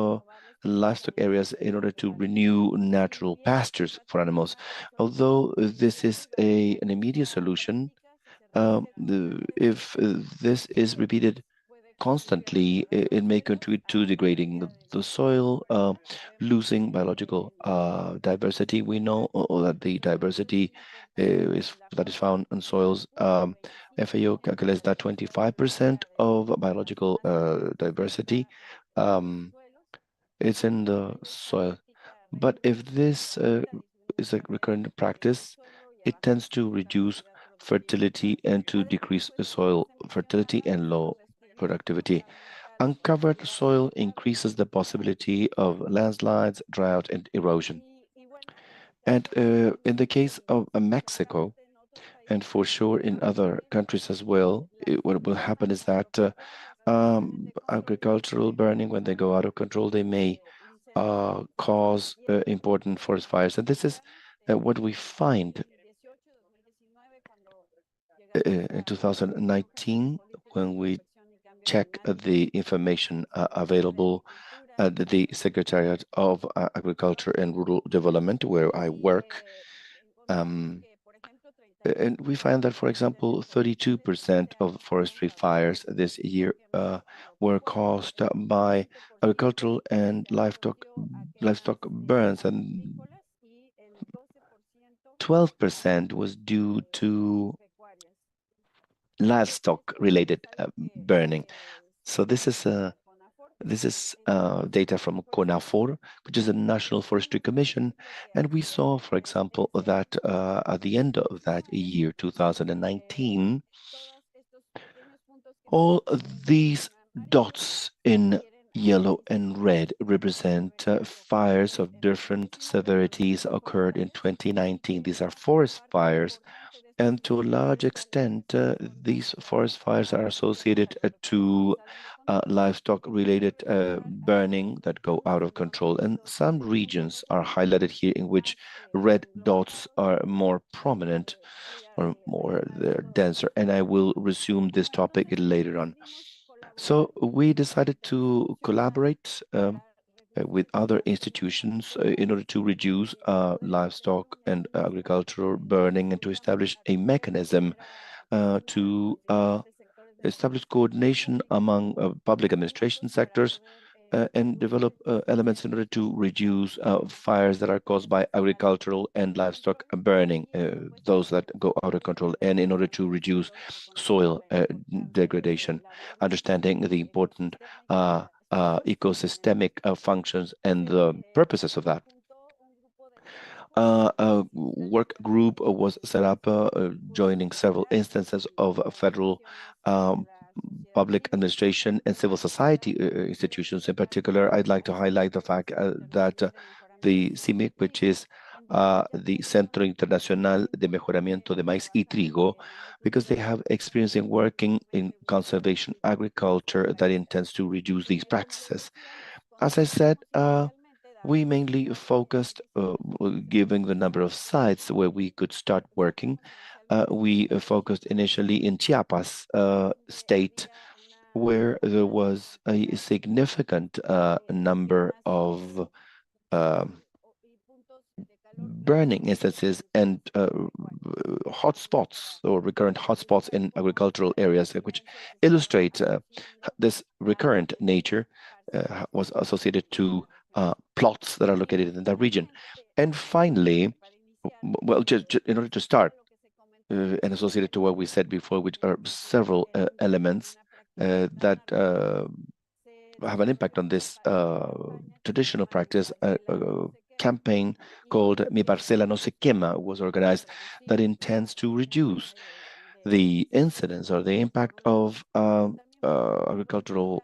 livestock areas, in order to renew natural pastures for animals. Although this is an immediate solution, if this is repeated constantly, it may contribute to degrading the soil, losing biological diversity. We know that the diversity that is found in soils, FAO calculates that 25% of biological diversity it's in the soil. But if this is a recurrent practice, it tends to reduce fertility and to decrease soil fertility and low productivity. Uncovered soil increases the possibility of landslides, drought, and erosion. And in the case of Mexico, and for sure in other countries as well, what will happen is that agricultural burning, when they go out of control, they may cause important forest fires. And this is what we find in 2019 when we check the information available at the Secretariat of Agriculture and Rural Development, where I work. And we find that, for example, 32% of forestry fires this year were caused by agricultural and livestock burns, and 12% was due to livestock-related burning. So this is data from CONAFOR, which is a National Forestry Commission, and we saw, for example, that at the end of that year, 2019, all of these dots in yellow and red represent fires of different severities occurred in 2019. These are forest fires, and to a large extent, these forest fires are associated to livestock-related burning that go out of control. And some regions are highlighted here in which red dots are more prominent or they're denser. And I will resume this topic later on. So we decided to collaborate with other institutions in order to reduce livestock and agricultural burning and to establish a mechanism to establish coordination among public administration sectors and develop elements in order to reduce fires that are caused by agricultural and livestock burning, those that go out of control, and in order to reduce soil degradation, understanding the important ecosystemic functions and the purposes of that. A work group was set up, joining several instances of federal public administration and civil society institutions. In particular, I'd like to highlight the fact that the CIMIC, which is the Centro Internacional de Mejoramiento de Maíz y Trigo, because they have experience in working in conservation agriculture that intends to reduce these practices. As I said, we mainly focused, given the number of sites where we could start working, we focused initially in Chiapas state, where there was a significant number of burning instances and hotspots or recurrent hotspots in agricultural areas, which illustrate this recurrent nature was associated to plots that are located in that region. And finally, well, just in order to start, and associated to what we said before, which are several elements that have an impact on this traditional practice. A campaign called Mi Parcela No Se Quema was organized that intends to reduce the incidence or the impact of agricultural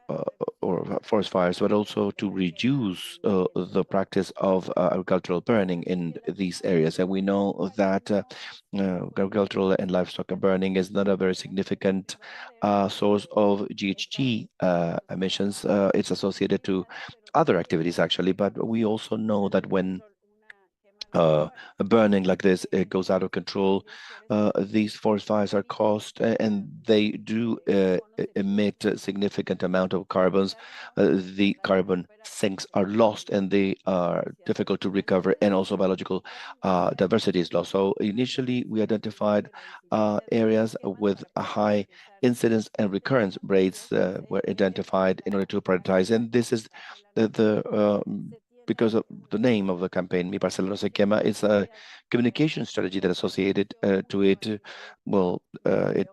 or forest fires, but also to reduce the practice of agricultural burning in these areas. And we know that agricultural and livestock burning is not a very significant source of GHG emissions. It's associated to other activities, actually, but we also know that when a burning like this, it goes out of control. These forest fires are caused, and they do emit a significant amount of carbons, the carbon sinks are lost and they are difficult to recover, and also biological diversity is lost. So initially, we identified areas with a high incidence and recurrence rates were identified in order to prioritize. And this is because of the name of the campaign, Mi Parcela No Se Quema, is a communication strategy that associated to it. Well, it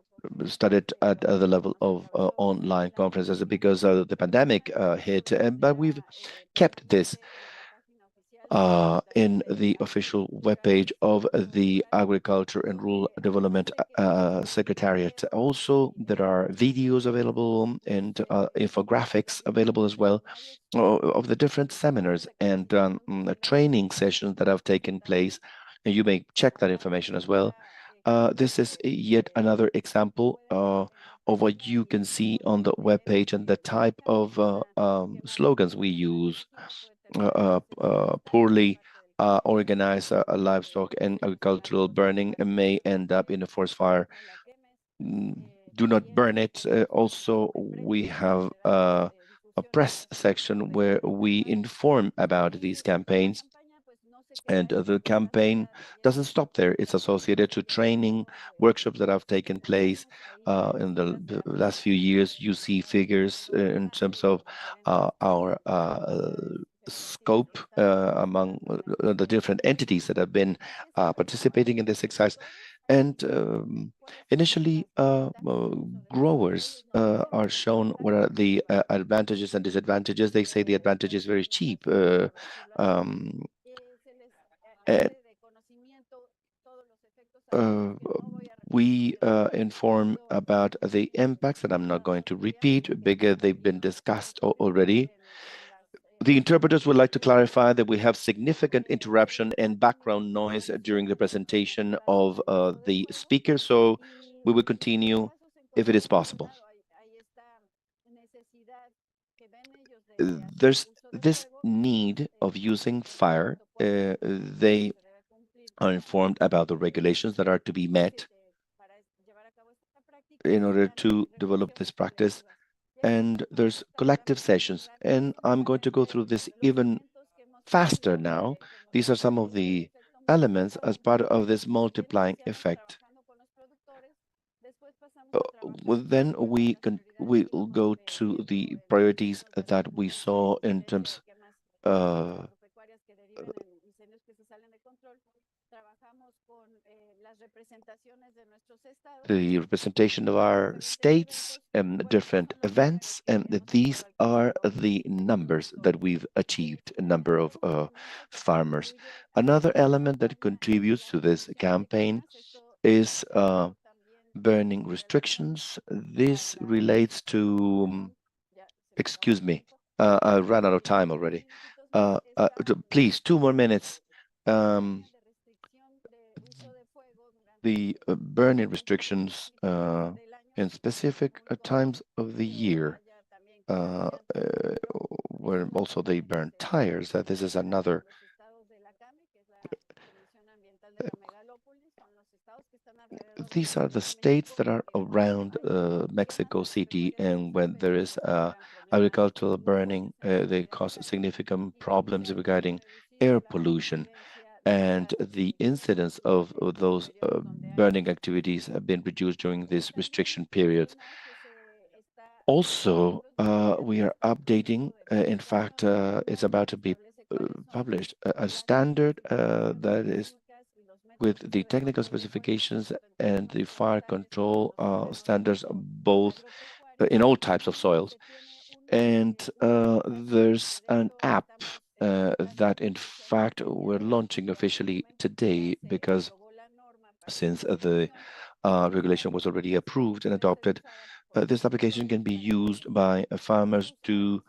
started at the level of online conferences because the pandemic hit, but we've kept this in the official webpage of the Agriculture and Rural Development Secretariat. Also, there are videos available and infographics available as well of the different seminars and training sessions that have taken place. And you may check that information as well. This is yet another example of what you can see on the webpage and the type of slogans we use. Poorly organized livestock and agricultural burning may end up in a forest fire. Do not burn it. Also, we have a press section where we inform about these campaigns. And the campaign doesn't stop there. It's associated to training workshops that have taken place in the last few years. You see figures in terms of our scope among the different entities that have been participating in this exercise. And initially, growers are shown what are the advantages and disadvantages. They say the advantage is very cheap. And we inform about the impacts that I'm not going to repeat because they've been discussed already. The interpreters would like to clarify that we have significant interruption and background noise during the presentation of the speaker, so we will continue if it is possible. There's this need of using fire. They are informed about the regulations that are to be met in order to develop this practice. And there's collective sessions. And I'm going to go through this even faster now. These are some of the elements as part of this multiplying effect. Then we'll go to the priorities that we saw in terms the representation of our states and different events, and these are the numbers that we've achieved, a number of farmers. Another element that contributes to this campaign is burning restrictions. This relates to, excuse me, I ran out of time already. Please, 2 more minutes. The burning restrictions in specific times of the year, where also they burn tires. This is another. These are the states that are around Mexico City, and when there is agricultural burning, they cause significant problems regarding air pollution. And the incidence of those burning activities have been reduced during this restriction period. Also, we are updating, in fact, it's about to be published, a standard that is with the technical specifications and the fire control standards, both in all types of soils. And there's an app that in fact we're launching officially today, because since the regulation was already approved and adopted, this application can be used by farmers to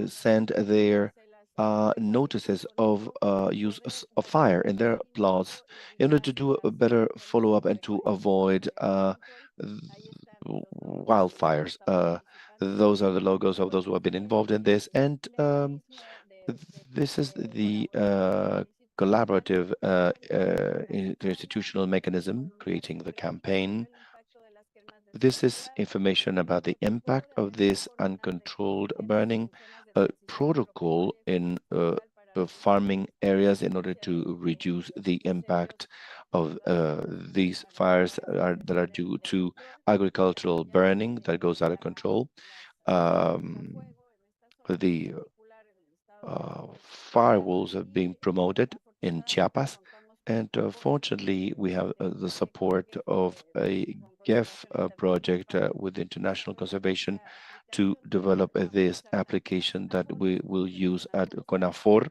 send their notices of use of fire in their plots in order to do a better follow-up and to avoid wildfires. Those are the logos of those who have been involved in this, and this is the collaborative institutional mechanism creating the campaign. This is information about the impact of this uncontrolled burning, a protocol in farming areas in order to reduce the impact of these fires that are due to agricultural burning that goes out of control. The firewalls have been promoted in Chiapas, and fortunately, we have the support of a GEF project with International Conservation to develop this application that we will use at CONAFOR,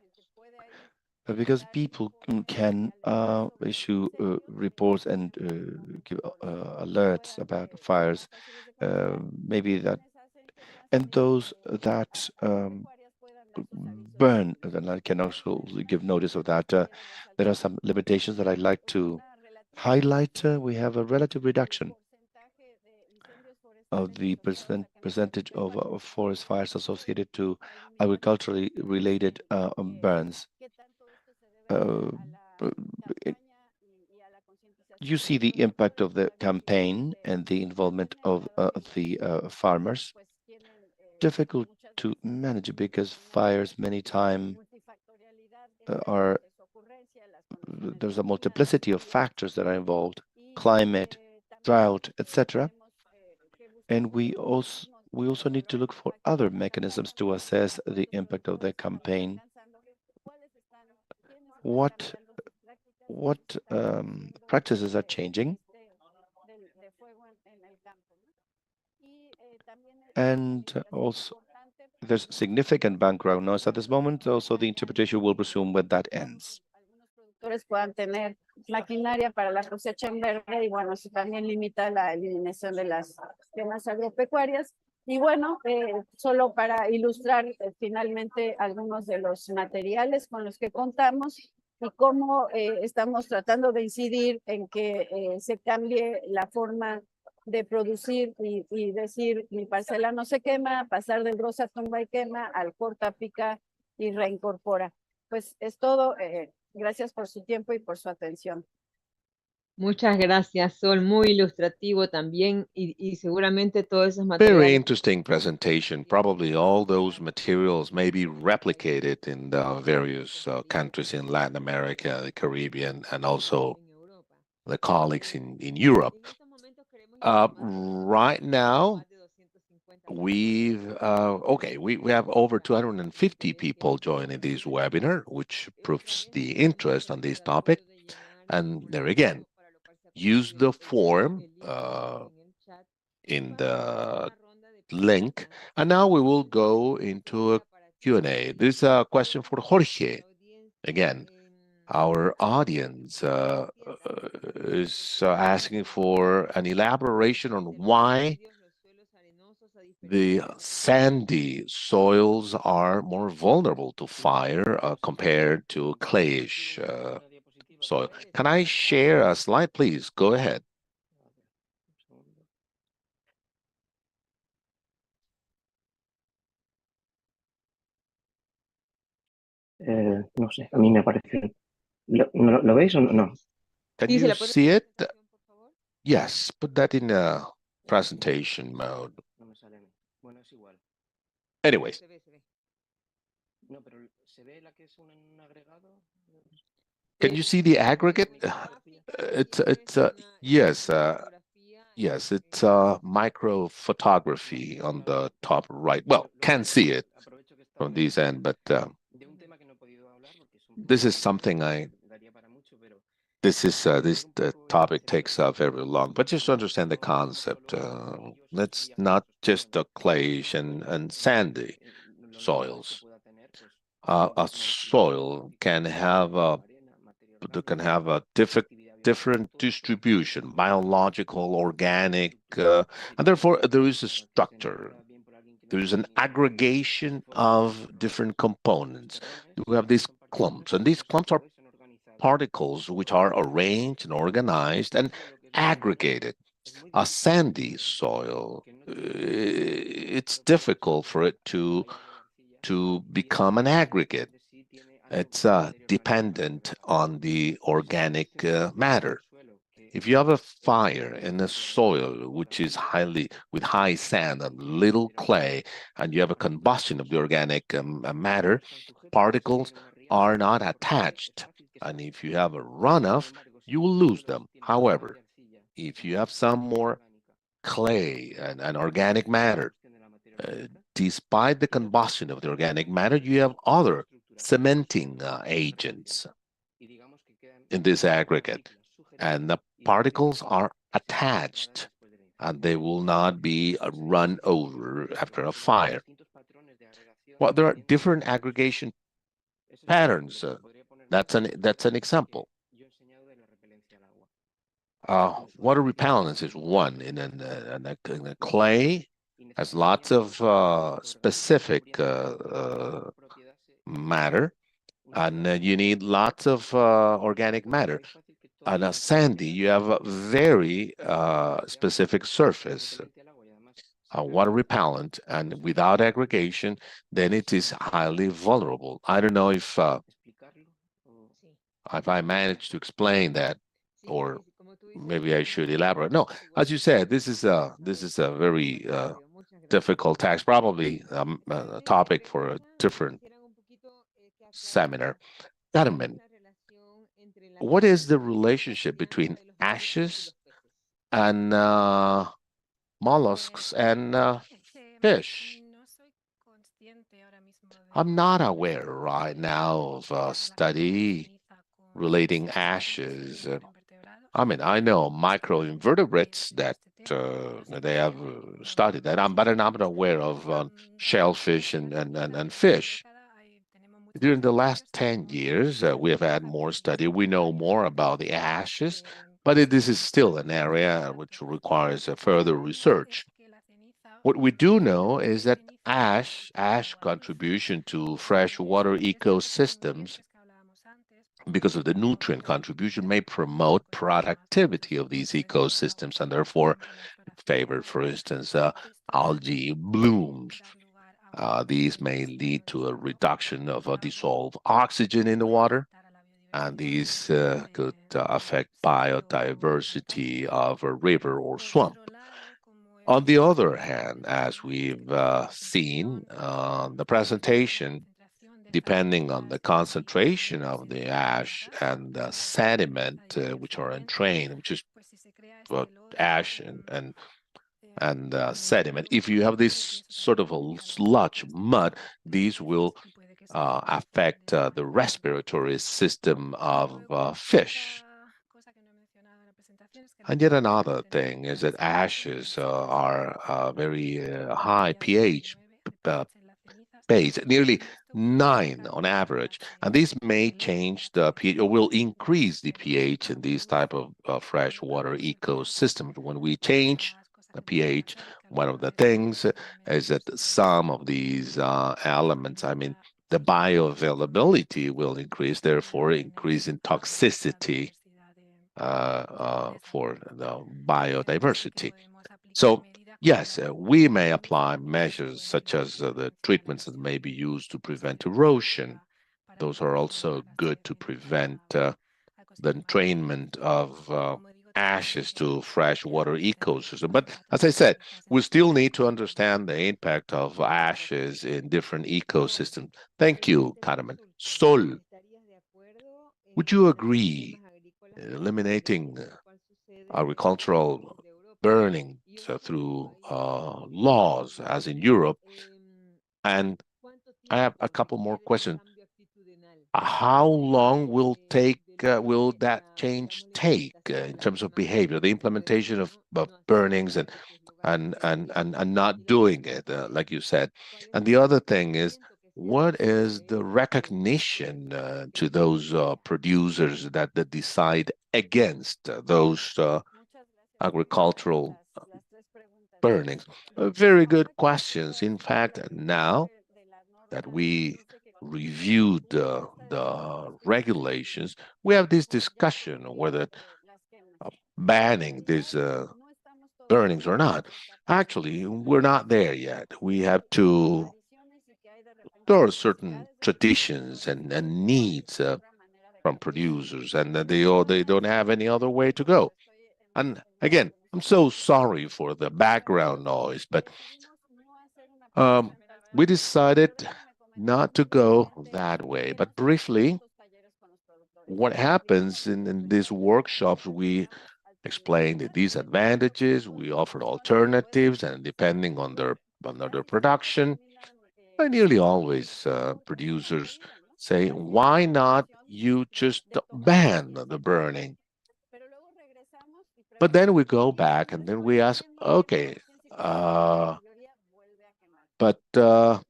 because people can issue reports and give alerts about fires, maybe that, and those that burn, then I can also give notice of that. There are some limitations that I'd like to highlight. We have a relative reduction of the percentage of forest fires associated to agriculturally related burns. You see the impact of the campaign and the involvement of the farmers. Difficult to manage because fires many times there's a multiplicity of factors that are involved, climate, drought, etc. And we also need to look for other mechanisms to assess the impact of the campaign. What practices are changing? And also, there's significant background noise at this moment, so the interpretation will resume when that ends. Puedan tener maquinaria para la cosecha en verde y bueno, eso también limita la eliminación de las agropecuarias. Y bueno, solo para ilustrar finalmente algunos de los materiales con los que contamos y cómo estamos tratando de incidir en que se cambie la forma de producir y decir mi parcela no se quema, pasar del rosa tumba y quema al corta, pica y reincorpora. Pues es todo. Gracias por su tiempo y por su atención. Muchas gracias, Sol. Muy ilustrativo también y seguramente todos esos materiales. Very interesting presentation. Probably all those materials may be replicated in the various countries in Latin America, the Caribbean, and also the colleagues in Europe. Right now, we have over 250 people joining this webinar, which proves the interest on this topic. And there again, use the form in the link. And now we will go into a Q&A. This is a question for Jorge. Again, our audience is asking for an elaboration on why the sandy soils are more vulnerable to fire compared to clayish soil. Can I share a slide, please? Go ahead. No sé, a mí me parece. ¿Lo veis o no? Can you see it? Yes, put that in a presentation mode. Anyways. Can you see the aggregate? Yes, it's micro photography on the top right. Well, can't see it from this end, but this is something this topic takes very long, but just to understand the concept, it's not just the clayish and sandy soils. A soil can have a different distribution, biological, organic, and therefore there is a structure. There is an aggregation of different components. We have these clumps, and these clumps are particles which are arranged and organized and aggregated. A sandy soil, it's difficult for it to become an aggregate. It's dependent on the organic matter. If you have a fire in the soil, which is with high sand and little clay, and you have a combustion of the organic matter, particles are not attached. And if you have a runoff, you will lose them. However, if you have some more clay and organic matter, despite the combustion of the organic matter, you have other cementing agents in this aggregate, and the particles are attached, and they will not be run over after a fire. Well, there are different aggregation patterns. That's an example. Water repellence is one in a clay has lots of specific matter, and you need lots of organic matter. On a sandy, you have a very specific surface, water repellent, and without aggregation, then it is highly vulnerable. I don't know if I managed to explain that, or maybe I should elaborate. No, as you said, this is a very difficult task, probably a topic for a different seminar. Carmen, what is the relationship between ashes and mollusks and fish? I'm not aware right now of a study relating ashes. I mean, I know microinvertebrates that they have studied that, but I'm not aware of shellfish and fish. During the last 10 years, we have had more study. We know more about the ashes, but this is still an area which requires further research. What we do know is that ash contribution to freshwater ecosystems, because of the nutrient contribution, may promote productivity of these ecosystems and therefore favor, for instance, algae blooms. These may lead to a reduction of dissolved oxygen in the water, and these could affect biodiversity of a river or swamp. On the other hand, as we've seen the presentation, depending on the concentration of the ash and the sediment, which are entrained, which is ash and sediment. If you have this sort of a sludge mud, these will affect the respiratory system of fish. And yet another thing is that ashes are very high pH base, nearly 9 on average, and this may change the pH or will increase the pH in these type of freshwater ecosystems. When we change the pH, one of the things is that some of these elements, I mean, the bioavailability will increase, therefore increasing toxicity for the biodiversity. So yes, we may apply measures such as the treatments that may be used to prevent erosion. Those are also good to prevent the entrainment of ashes to freshwater ecosystem. But as I said, we still need to understand the impact of ashes in different ecosystems. Thank you, Carmen. Sol, would you agree eliminating agricultural burning through laws, as in Europe? And I have a couple more questions. How long will that change take in terms of behavior, the implementation of burnings and not doing it, like you said? And the other thing is, what is the recognition to those producers that decide against those agricultural burnings? Very good questions. In fact, now that we reviewed the regulations, we have this discussion whether banning these burnings or not. Actually, we're not there yet. We have to, there are certain traditions and needs from producers, and they don't have any other way to go. And again, I'm so sorry for the background noise, but we decided not to go that way. But briefly, what happens in these workshops, we explain the disadvantages, we offer alternatives, and depending on their production, and nearly always producers say, why not you just ban the burning? But then we go back and then we ask, okay, but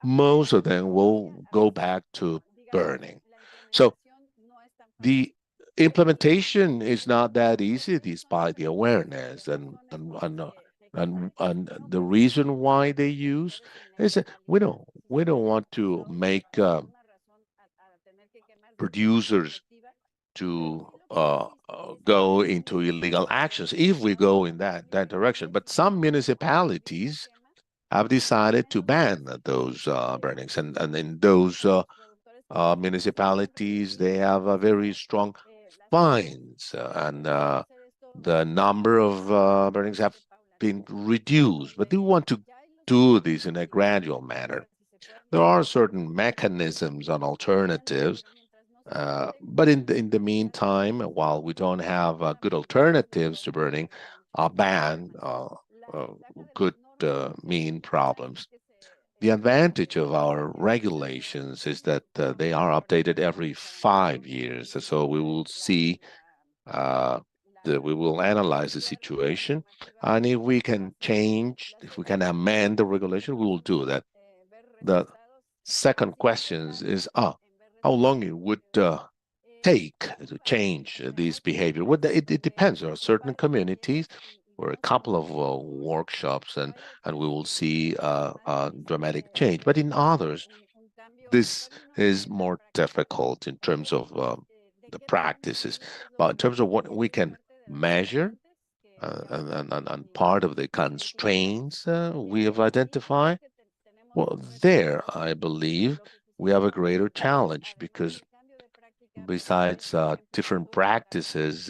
most of them will go back to burning. So the implementation is not that easy despite the awareness and the reason why they use is that we don't want to make producers to go into illegal actions if we go in that direction. But some municipalities have decided to ban those burnings, and in those municipalities they have a very strong fines, and the number of burnings have been reduced. But they want to do this in a gradual manner. There are certain mechanisms and alternatives, but in the meantime, while we don't have good alternatives to burning, a ban could mean problems. The advantage of our regulations is that they are updated every 5 years. So we will see, we will analyze the situation, and if we can change, if we can amend the regulation, we will do that. The second question is, how long it would take to change this behavior? Well, it depends. There are certain communities or a couple of workshops, and we will see a dramatic change. But in others, this is more difficult in terms of the practices. But in terms of what we can measure, and part of the constraints we have identified, well, there, I believe we have a greater challenge because besides different practices,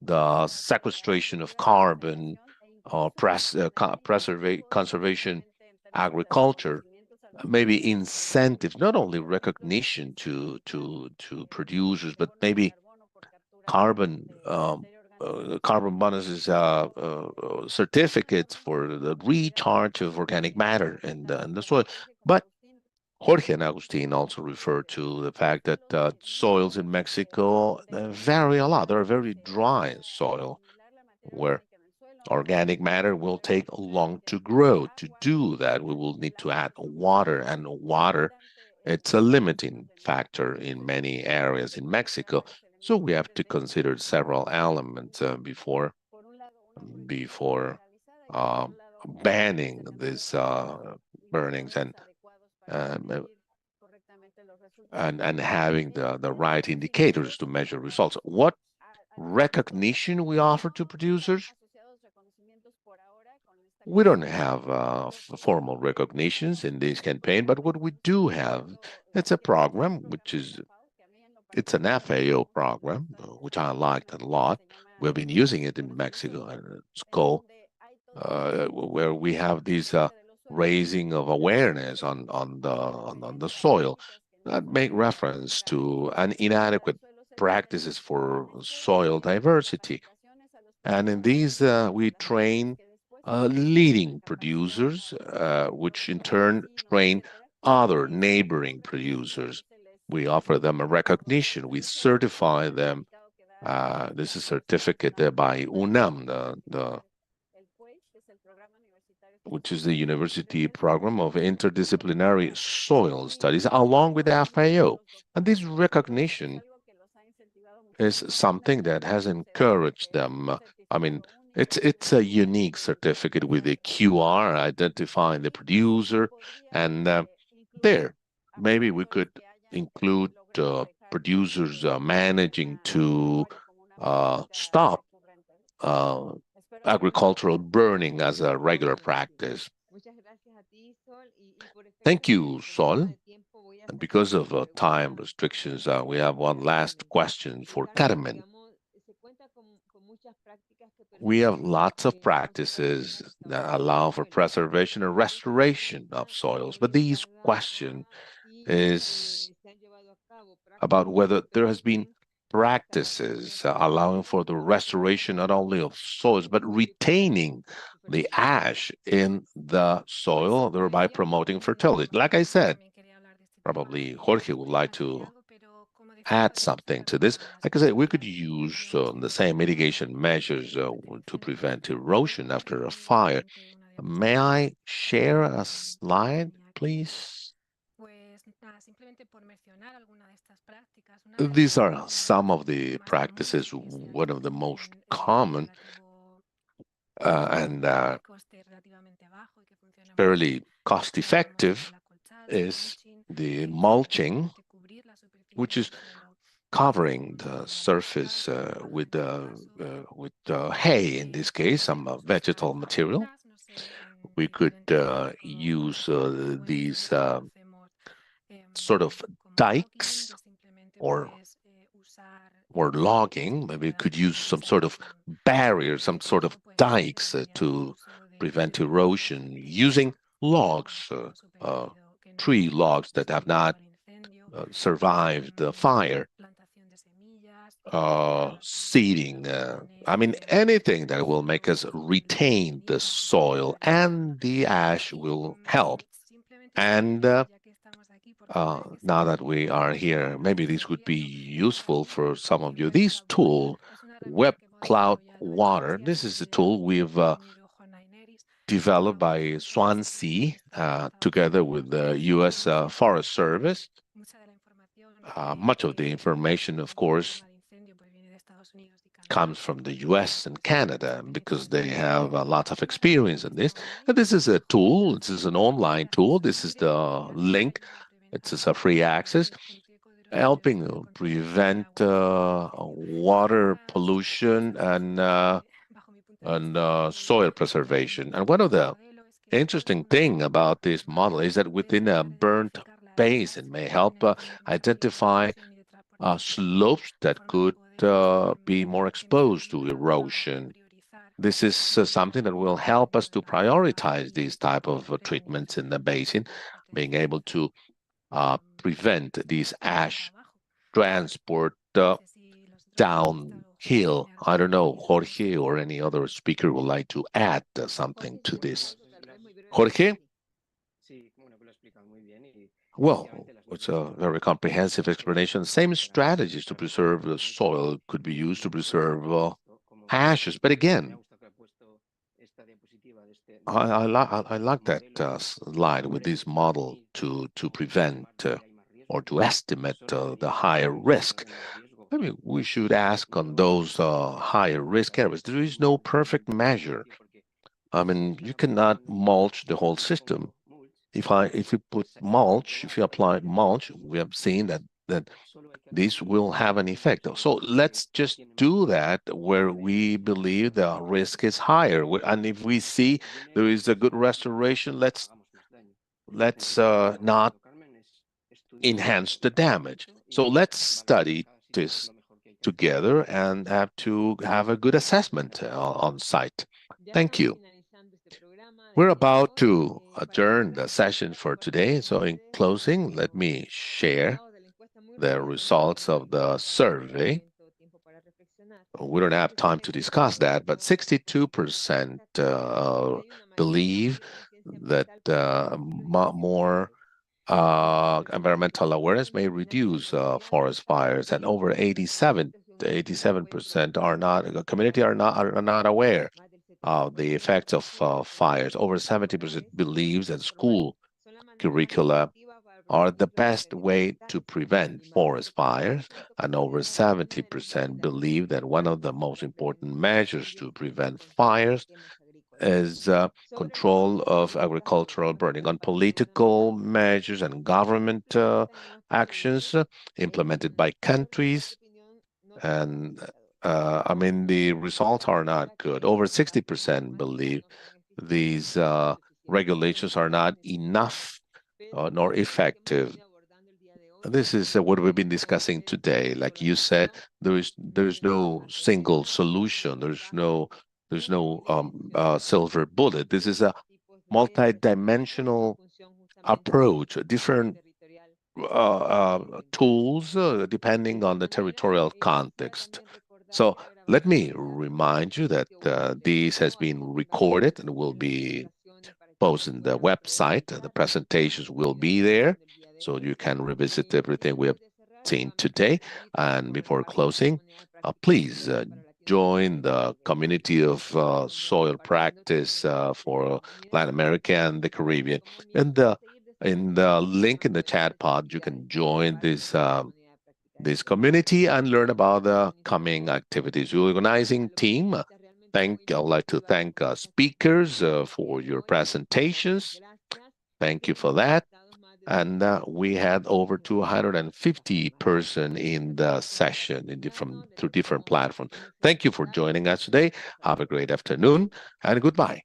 the sequestration of carbon or conservation agriculture, maybe incentives, not only recognition to producers, but maybe carbon carbon bonuses, certificates for the recharge of organic matter in the soil. But Jorge and Agustin also referred to the fact that soils in Mexico vary a lot. They're very dry soil where organic matter will take long to grow. To do that, we will need to add water, and water, it's a limiting factor in many areas in Mexico. So we have to consider several elements before uh, banning these burnings um, and having the right indicators to measure results. What recognition we offer to producers? We don't have formal recognitions in this campaign, but what we do have, it's a program it's an FAO program, which I liked a lot. We've been using it in Mexico, and it's called where we have this raising of awareness on the soil that make reference to an inadequate practices for soil diversity. And in these, we train leading producers, which in turn train other neighboring producers. We offer them a recognition. We certify them. This is a certificate by UNAM, which is the University Program of Interdisciplinary Soil Studies, along with the FAO. And this recognition is something that has encouraged them. I mean, it's a unique certificate with a QR identifying the producer, and there, maybe we could include producers managing to stop agricultural burning as a regular practice. Thank you, Sol. And because of time restrictions, we have one last question for Carmen. we have lots of practices that allow for preservation and restoration of soils, but this question is about whether there has been practices allowing for the restoration not only of soils, but retaining the ash in the soil, thereby promoting fertility. Like I said, probably Jorge would like to add something to this. Like I said, we could use the same mitigation measures to prevent erosion after a fire. May I share a slide, please? These are some of the practices. One of the most common and fairly cost-effective is the mulching, which is covering the surface with hay, in this case, some vegetal material. We could use these sort of dikes or logging. Maybe we could use some sort of barrier, some sort of dikes to prevent erosion using logs, tree logs that have not survived the fire, seeding, I mean, anything that will make us retain the soil, and the ash will help. And now that we are here, maybe this would be useful for some of you. This tool, Web Cloud Water, this is a tool we've developed by Swansea together with the U.S. Forest Service. Much of the information, of course, comes from the US and Canada because they have a lot of experience in this. And this is a tool, this is an online tool. This is the link. It's a free access, helping prevent water pollution and soil preservation. And one of the interesting thing about this model is that within a burnt basin may help identify slopes that could be more exposed to erosion. This is something that will help us to prioritize these type of treatments in the basin, being able to prevent these ash transport downhill. I don't know, Jorge or any other speaker would like to add something to this. Jorge? Well, it's a very comprehensive explanation. Same strategies to preserve the soil could be used to preserve ashes. But again, I like that slide with this model to prevent or to estimate the higher risk. I mean, we should ask on those higher risk areas. There is no perfect measure. I mean, you cannot mulch the whole system. If you put mulch, if you apply mulch, we have seen that this will have an effect. So let's just do that where we believe the risk is higher. And if we see there is a good restoration, let's not enhance the damage. So let's study this together and have to have a good assessment on site. Thank you. We're about to adjourn the session for today. So in closing, let me share the results of the survey. We don't have time to discuss that, but 62% believe that more environmental awareness may reduce forest fires, and over 87% are not, community are not aware of the effects of fires. Over 70% believes that school curricula are the best way to prevent forest fires, and over 70% believe that one of the most important measures to prevent fires is control of agricultural burning. On political measures and government actions implemented by countries, and I mean, the results are not good. Over 60% believe these regulations are not enough nor effective. This is what we've been discussing today. Like you said, there is no single solution. There's no There's no silver bullet. This is a multi-dimensional approach, different tools depending on the territorial context. So let me remind you that this has been recorded and will be posted on the website. The presentations will be there, so you can revisit everything we have seen today. And before closing, please join the community of soil practice for Latin America and the Caribbean. And in the link in the chat pod, you can join this community and learn about the coming activities. The organizing team, I'd like to thank speakers for your presentations. Thank you for that. And we had over 250 persons in the session through different platforms. Thank you for joining us today. Have a great afternoon and goodbye.